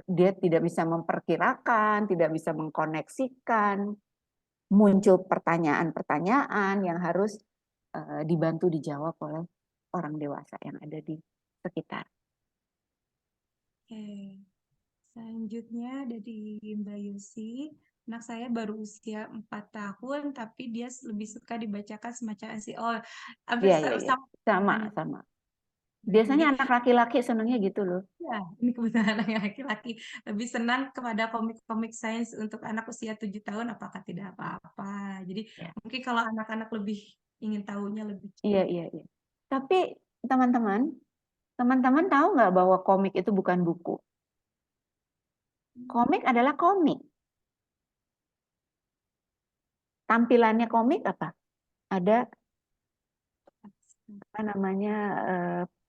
dia tidak bisa memperkirakan, tidak bisa mengkoneksikan, muncul pertanyaan-pertanyaan yang harus dibantu dijawab oleh orang dewasa yang ada di sekitar. Oke. Selanjutnya dari Mbak Yusi, anak saya baru usia 4 tahun, tapi dia lebih suka dibacakan semacam asi. Oh, hampir Iya, iya, iya. sama. Sama. Jadi, Biasanya anak laki-laki senangnya gitu loh. ya, ini kebetulan anak laki-laki lebih senang kepada komik-komik sains untuk anak usia 7 tahun, apakah tidak apa-apa. Jadi, Ya. mungkin kalau anak-anak lebih ingin tahunya lebih Iya, iya, iya. Tapi teman-teman tahu nggak bahwa komik itu bukan buku? Komik adalah komik. Tampilannya komik apa? Ada apa namanya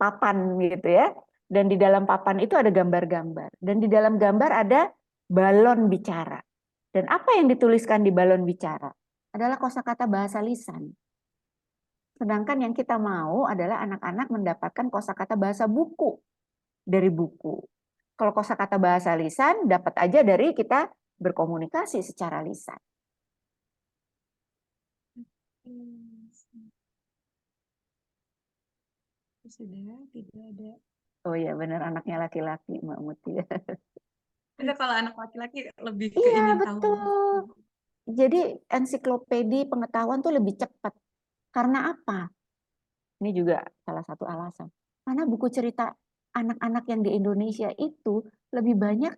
papan gitu ya. Dan di dalam papan itu ada gambar-gambar. Dan di dalam gambar ada balon bicara. Dan apa yang dituliskan di balon bicara? Adalah kosakata bahasa lisan. Sedangkan yang kita mau adalah anak-anak mendapatkan kosakata bahasa buku dari buku. Kalau kosakata bahasa lisan dapat aja dari kita berkomunikasi secara lisan. sudah tidak ada. Oh iya benar anaknya laki-laki Mbak Muti. Itu kalau anak laki-laki lebih Iya keingin tahu. betul. Jadi ensiklopedi pengetahuan tuh lebih cepat. Karena apa? Ini juga salah satu alasan. Karena buku cerita anak-anak yang di Indonesia itu lebih banyak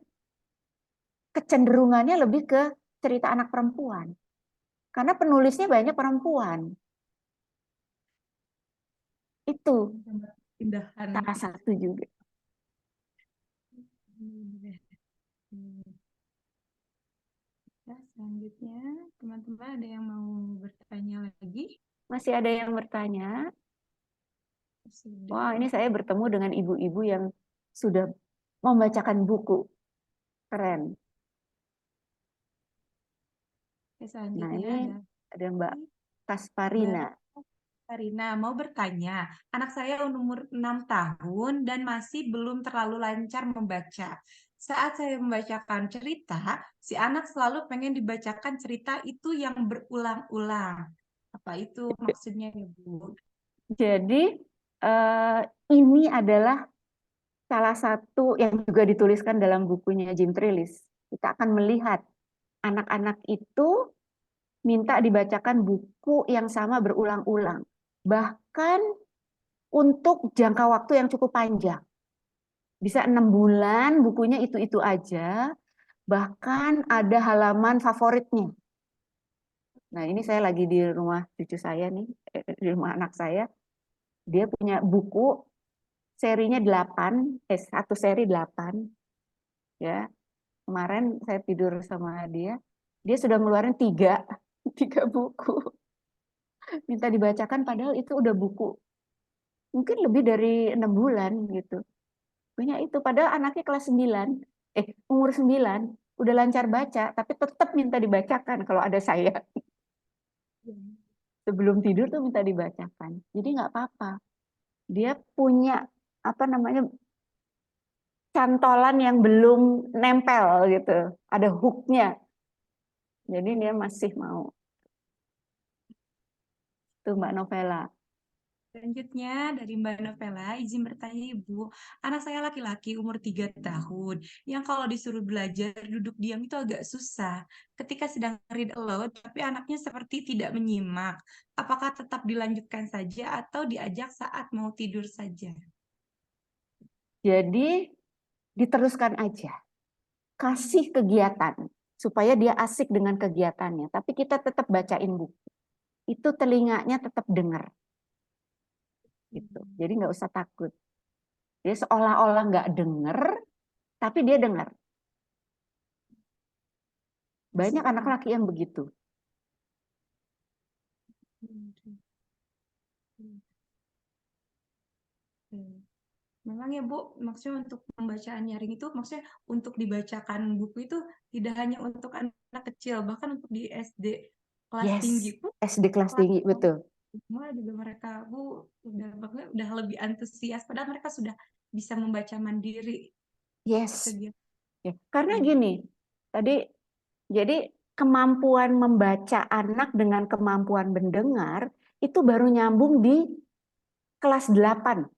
kecenderungannya lebih ke cerita anak perempuan. Karena penulisnya banyak perempuan. Itu Pindahan. salah satu juga. Ya, selanjutnya, teman-teman ada yang mau bertanya lagi? Masih ada yang bertanya? Sudah. Wah, ini saya bertemu dengan ibu-ibu yang sudah membacakan buku. Keren. Ya, Nah, selanjutnya ini ada Mbak Kasparina. Karina mau bertanya, anak saya umur 6 tahun dan masih belum terlalu lancar membaca. Saat saya membacakan cerita, si anak selalu pengen dibacakan cerita itu yang berulang-ulang. Apa itu maksudnya ya, Bu? Jadi eh, ini adalah salah satu yang juga dituliskan dalam bukunya Jim Trelease. Kita akan melihat anak-anak itu minta dibacakan buku yang sama berulang-ulang. Bahkan untuk jangka waktu yang cukup panjang. Bisa 6 bulan bukunya itu-itu aja. Bahkan ada halaman favoritnya. Nah ini saya lagi di rumah cucu saya nih, di rumah anak saya. Dia punya buku serinya 8, satu seri 8. Ya, kemarin saya tidur sama dia sudah ngeluarin 3, 3 buku. Minta dibacakan padahal itu udah buku. Mungkin lebih dari 6 bulan gitu. Punya itu, padahal anaknya kelas 9, umur 9, udah lancar baca, tapi tetap minta dibacakan kalau ada saya. Sebelum tidur tuh minta dibacakan. Jadi nggak apa-apa. Dia punya apa namanya cantolan yang belum nempel gitu. Ada hooknya. Jadi dia masih mau. Itu Mbak Novela. Selanjutnya dari Mbak Novela, izin bertanya Ibu, anak saya laki-laki umur 3 tahun, yang kalau disuruh belajar duduk diam itu agak susah. Ketika sedang read aloud, tapi anaknya seperti tidak menyimak. Apakah tetap dilanjutkan saja atau diajak saat mau tidur saja? Jadi diteruskan aja. Kasih kegiatan supaya dia asik dengan kegiatannya. Tapi kita tetap bacain buku. Itu telinganya tetap dengar. Gitu. Jadi nggak usah takut. Dia seolah-olah nggak dengar, tapi dia dengar. Banyak anak laki yang begitu. Memang ya Bu, maksudnya untuk pembacaan nyaring itu maksudnya untuk dibacakan buku itu tidak hanya untuk anak kecil, bahkan untuk di SD kelas Yes, tinggi pun SD kelas kelas tinggi, betul. semua juga mereka Bu udah lebih antusias padahal mereka sudah bisa membaca mandiri Yes. kegiatan. Ya, karena gini, tadi jadi kemampuan membaca anak dengan kemampuan mendengar itu baru nyambung di kelas 8.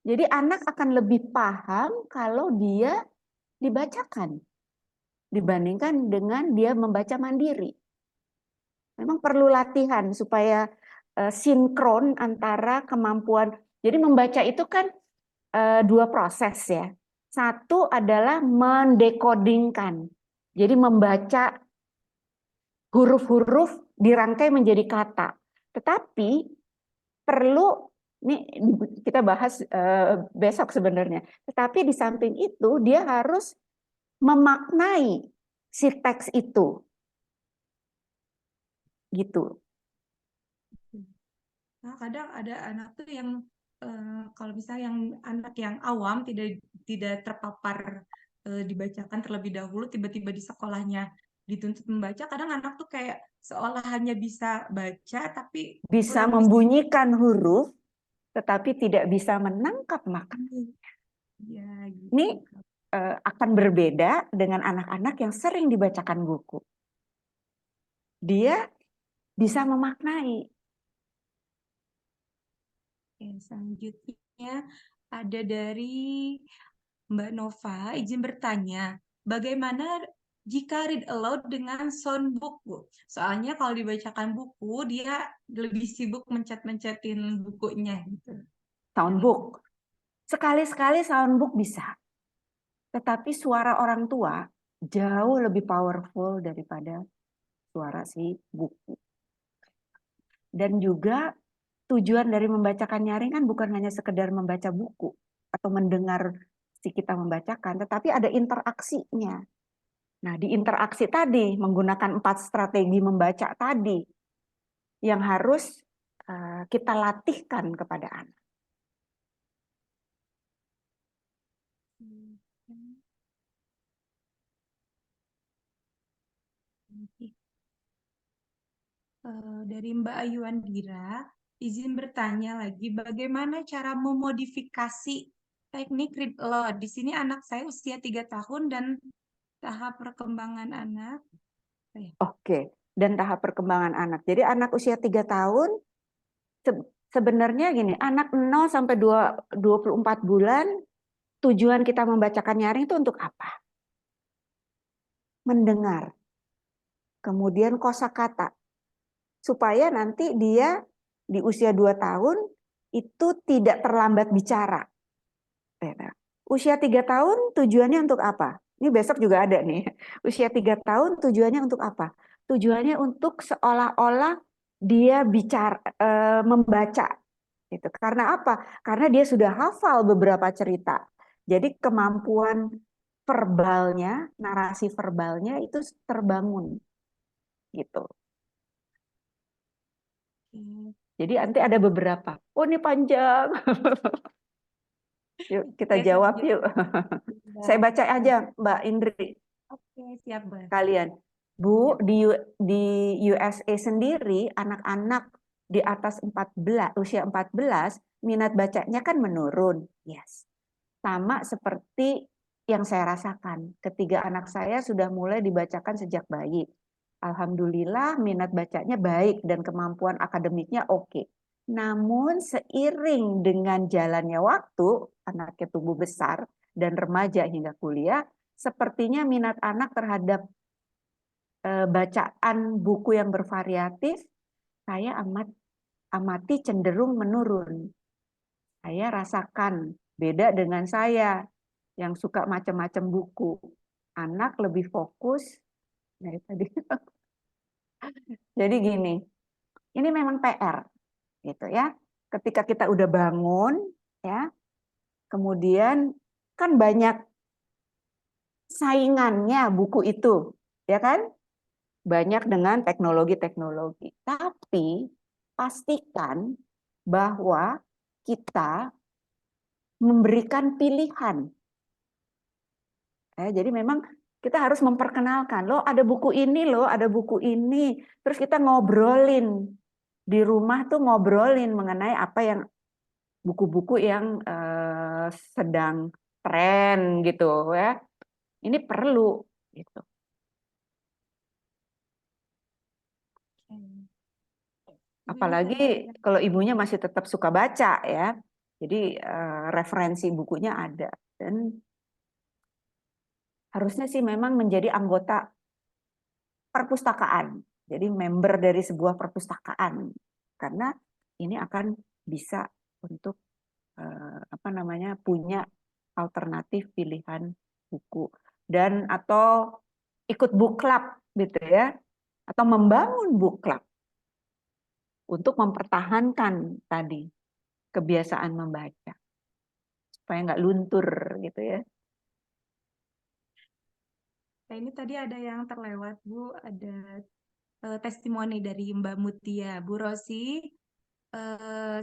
Jadi anak akan lebih paham kalau dia dibacakan dibandingkan dengan dia membaca mandiri. Memang perlu latihan supaya sinkron antara kemampuan. Jadi membaca itu kan dua proses ya. Satu adalah mendekodingkan. Jadi membaca huruf-huruf dirangkai menjadi kata. Tetapi perlu, ini kita bahas besok sebenarnya. Tetapi di samping itu dia harus memaknai si teks itu. Gitu. Nah, kadang ada anak tuh yang kalau misalnya yang anak yang awam tidak terpapar dibacakan terlebih dahulu, tiba-tiba di sekolahnya dituntut membaca, kadang anak tuh kayak seolah hanya bisa baca tapi Bisa kurang bisa. membunyikan huruf, tetapi tidak bisa menangkap makna. Ya, gitu. Ini akan berbeda dengan anak-anak yang sering dibacakan buku. Dia bisa memaknai. Oke, selanjutnya ada dari Mbak Nova, izin bertanya, bagaimana jika read aloud dengan soundbook, Bu? Soalnya kalau dibacakan buku, dia lebih sibuk mencet-mencetin bukunya gitu. Soundbook. Sekali-sekali soundbook bisa. Tetapi suara orang tua jauh lebih powerful daripada suara si buku. Dan juga tujuan dari membacakan nyaring kan bukan hanya sekedar membaca buku atau mendengar si kita membacakan, tetapi ada interaksinya. Nah, di interaksi tadi menggunakan 4 strategi membaca tadi yang harus kita latihkan kepada anak. Dari Mbak Ayu Andira, izin bertanya lagi, bagaimana cara memodifikasi teknik read aloud? Di sini anak saya usia 3 tahun dan tahap perkembangan anak. Oke, dan tahap perkembangan anak. Jadi anak usia 3 tahun, sebenarnya gini, anak 0 sampai 24 bulan, tujuan kita membacakan nyaring itu untuk apa? Mendengar. Kemudian kosakata. Supaya nanti dia di usia 2 tahun itu tidak terlambat bicara. Usia 3 tahun tujuannya untuk apa? Ini besok juga ada nih. Usia 3 tahun tujuannya untuk apa? Tujuannya untuk seolah-olah dia bicara, membaca. Gitu. Karena apa? Karena dia sudah hafal beberapa cerita. Jadi kemampuan verbalnya, narasi verbalnya itu terbangun. Gitu. Jadi nanti ada beberapa. Oh, ini panjang. Yuk kita Oke, jawab yuk. selanjutnya. Saya baca aja Mbak Indri. Oke, siap, Mbak. Kalian. Bu, di USA sendiri anak-anak di atas 14, usia 14, minat bacanya kan menurun. Yes. Sama seperti yang saya rasakan. Ketiga anak saya sudah mulai dibacakan sejak bayi. Alhamdulillah minat bacanya baik dan kemampuan akademiknya oke. Namun seiring dengan jalannya waktu, anaknya tumbuh besar dan remaja hingga kuliah, sepertinya minat anak terhadap bacaan buku yang bervariatif, saya amati cenderung menurun. Saya rasakan beda dengan saya yang suka macam-macam buku. Anak lebih fokus dari tadi. Jadi gini, ini memang PR gitu ya. Ketika kita udah bangun ya, kemudian kan banyak saingannya buku itu, ya kan? Banyak dengan teknologi-teknologi. Tapi pastikan bahwa kita memberikan pilihan. Jadi memang kita harus memperkenalkan, loh ada buku ini, loh ada buku ini. Terus kita ngobrolin di rumah tuh, ngobrolin mengenai apa yang buku-buku yang sedang tren gitu ya. Ini perlu gitu. Ibu, ini Apalagi kalau ibunya masih tetap suka baca ya. Jadi referensi bukunya ada, dan harusnya sih memang menjadi anggota perpustakaan. Jadi member dari sebuah perpustakaan, karena ini akan bisa untuk punya alternatif pilihan buku, dan atau ikut book club gitu ya, atau membangun book club untuk mempertahankan tadi kebiasaan membaca supaya nggak luntur gitu ya. Nah, ini tadi ada yang terlewat, Bu. Ada testimoni dari Mbak Mutia. Bu Rosi,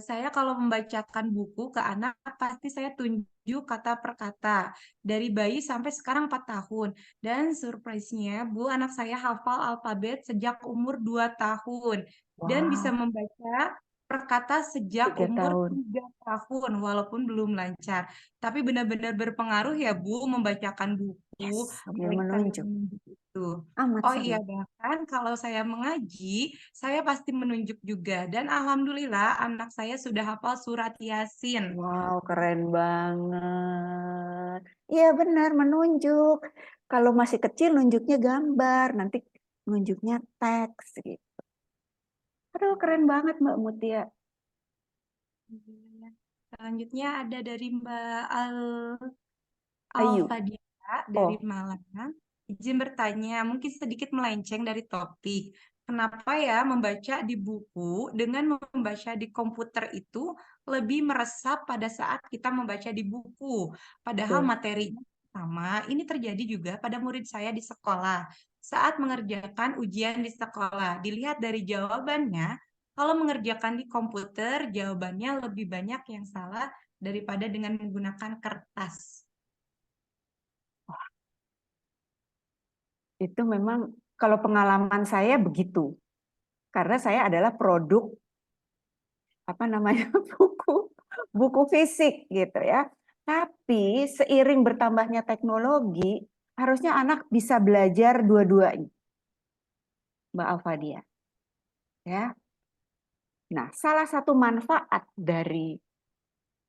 saya kalau membacakan buku ke anak, pasti saya tunjuk kata per kata. Dari bayi sampai sekarang 4 tahun. Dan surprise-nya, Bu, anak saya hafal alfabet sejak umur 2 tahun. Dan bisa Wow, membaca per kata sejak 3 umur tahun. 3 tahun, walaupun belum lancar. Tapi benar-benar berpengaruh ya, Bu, membacakan buku. Yes, sambil Baik saya menunjuk. menunjuk itu. Amat Oh iya, seru. bahkan kalau saya mengaji, saya pasti menunjuk juga. Dan alhamdulillah anak saya sudah hafal surat Yasin. Wow, keren banget. Iya benar, menunjuk. Kalau masih kecil nunjuknya gambar, nanti nunjuknya teks gitu. Aduh, keren banget Mbak Mutia. Selanjutnya ada dari Mbak Ayu. Alfadia dari Oh, Malang. Izin bertanya, mungkin sedikit melenceng dari topik. Kenapa ya membaca di buku dengan membaca di komputer itu lebih meresap pada saat kita membaca di buku? Padahal betul. materinya sama. Ini terjadi juga pada murid saya di sekolah. Saat mengerjakan ujian di sekolah, dilihat dari jawabannya, kalau mengerjakan di komputer, jawabannya lebih banyak yang salah daripada dengan menggunakan kertas. Itu memang kalau pengalaman saya begitu. Karena saya adalah produk buku buku fisik gitu ya. Tapi seiring bertambahnya teknologi, harusnya anak bisa belajar dua-duanya, Mbak Alfadia. Ya. Nah, salah satu manfaat dari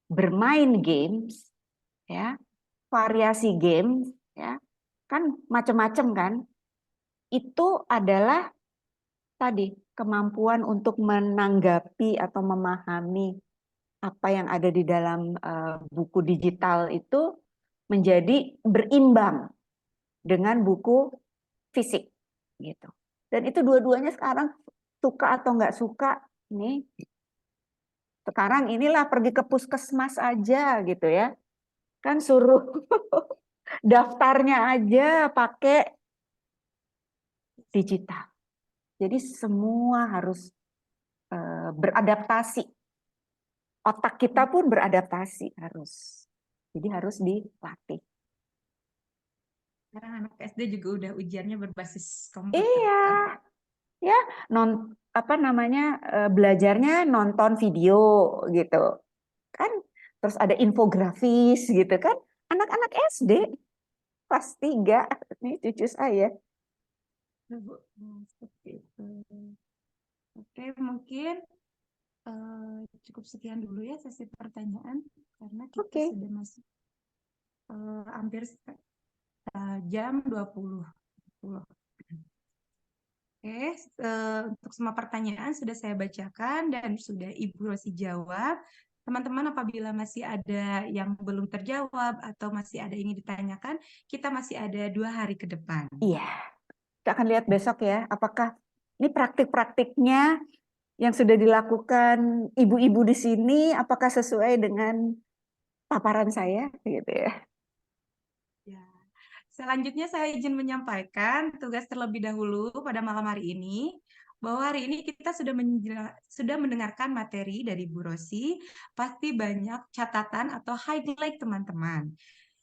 bermain games, ya, variasi games, ya, kan macam-macam kan, itu adalah tadi kemampuan untuk menanggapi atau memahami apa yang ada di dalam buku digital itu menjadi berimbang dengan buku fisik gitu. Dan itu dua-duanya sekarang suka atau nggak suka, nih sekarang inilah pergi ke puskesmas aja gitu ya, kan suruh daftarnya aja pakai digital. Jadi semua harus beradaptasi. Otak kita pun beradaptasi harus. Jadi harus dilatih. Sekarang anak SD juga udah ujiannya berbasis komputer Iya, kan. ya belajarnya nonton video gitu kan, terus ada infografis gitu kan, anak-anak SD kelas 3 ini cucu saya. Bu. Seperti itu. Oke, mungkin cukup sekian dulu ya sesi pertanyaan karena kita Oke. sudah masuk hampir jam 20. Oke, untuk semua pertanyaan sudah saya bacakan dan sudah Ibu Rosi jawab. Teman-teman, apabila masih ada yang belum terjawab atau masih ada yang ingin ditanyakan, kita masih ada 2 hari ke depan. Iya, kita akan lihat besok ya, apakah ini praktik-praktiknya yang sudah dilakukan ibu-ibu di sini, apakah sesuai dengan paparan saya, gitu ya. Ya. Selanjutnya saya izin menyampaikan tugas terlebih dahulu pada malam hari ini. bahwa hari ini kita sudah mendengarkan materi dari Bu Rosi, pasti banyak catatan atau highlight teman-teman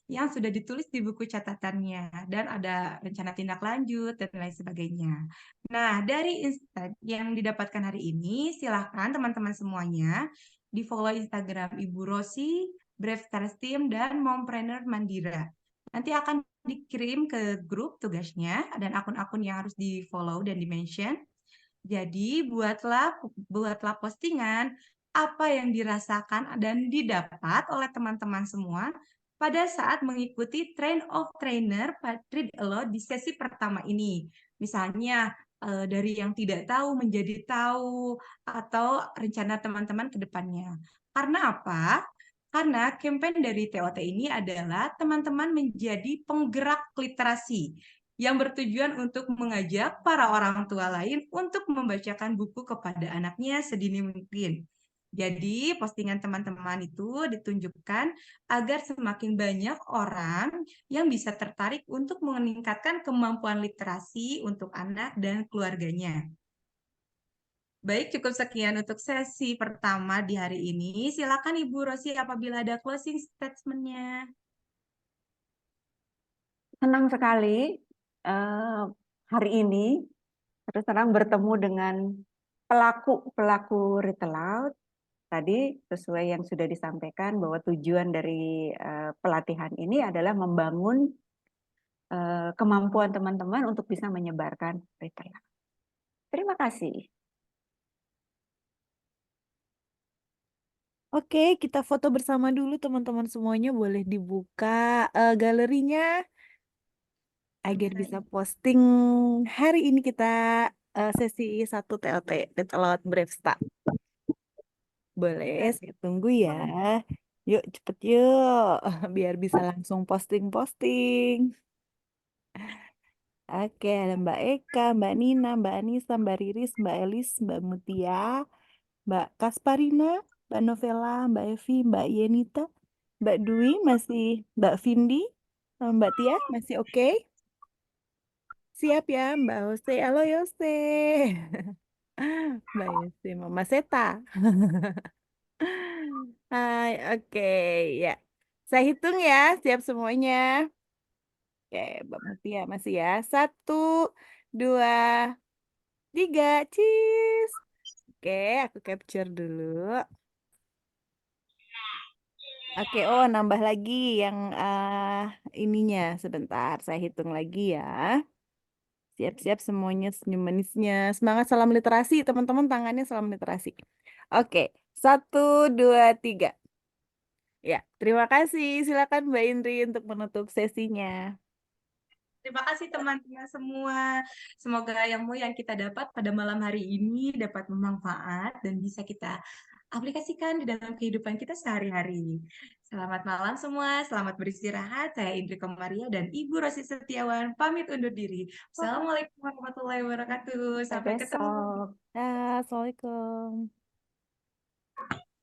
yang sudah ditulis di buku catatannya dan ada rencana tindak lanjut dan lain sebagainya. Nah, dari yang didapatkan hari ini, silahkan teman-teman semuanya di follow Instagram Ibu Rosi, Brave Stars Team, dan Mompreneur Mandira. Nanti akan dikirim ke grup tugasnya dan akun-akun yang harus di follow dan di mention. Jadi buatlah postingan apa yang dirasakan dan didapat oleh teman-teman semua pada saat mengikuti Train of Trainer Read Aloud di sesi pertama ini. Misalnya dari yang tidak tahu menjadi tahu atau rencana teman-teman ke depannya. Karena apa? Karena campaign dari TOT ini adalah teman-teman menjadi penggerak literasi yang bertujuan untuk mengajak para orang tua lain untuk membacakan buku kepada anaknya sedini mungkin. Jadi, postingan teman-teman itu ditunjukkan agar semakin banyak orang yang bisa tertarik untuk meningkatkan kemampuan literasi untuk anak dan keluarganya. Baik, cukup sekian untuk sesi pertama di hari ini. Silakan Ibu Rosi apabila ada closing statement-nya. Senang sekali hari ini terus terang bertemu dengan pelaku Read Aloud. Tadi sesuai yang sudah disampaikan bahwa tujuan dari pelatihan ini adalah membangun kemampuan teman-teman untuk bisa menyebarkan Read Aloud. Terima kasih. Oke, kita foto bersama dulu teman-teman semuanya. Boleh dibuka galerinya agar bisa posting hari ini kita sesi 1 TOT, Read Aloud Brave Start. Boleh, saya tunggu ya. Yuk, cepet yuk, biar bisa langsung posting-posting. Oke, ada Mbak Eka, Mbak Nina, Mbak Anissa, Mbak Riris, Mbak Elis, Mbak Mutia, Mbak Kasparina, Mbak Novela, Mbak Evi, Mbak Yenita, Mbak Dwi masih, Mbak Vindi, sama Mbak Tia masih oke? Siap ya, Mbak Yose. Halo Yose. Mbak Yose, Mama Seta. Hai, oke, ya. Saya hitung ya, siap semuanya. Oke, Mbak Mutia masih ya. 1, 2, 3, cheese. Oke, aku capture dulu. Oke, oh nambah lagi yang ininya. Sebentar, saya hitung lagi ya. Siap-siap semuanya senyum manisnya. Semangat salam literasi, teman-teman tangannya salam literasi. Oke, 1, 2, 3. Ya, terima kasih. Silakan Mbak Indri untuk menutup sesinya. Terima kasih teman-teman semua. Semoga ilmu yang kita dapat pada malam hari ini dapat bermanfaat dan bisa kita aplikasikan di dalam kehidupan kita sehari-hari. Selamat malam semua, selamat beristirahat. Saya Indri Komaria dan Ibu Rosi Setiawan pamit undur diri. Assalamualaikum warahmatullahi wabarakatuh. Sampai Sampai ketemu. besok. Assalamualaikum.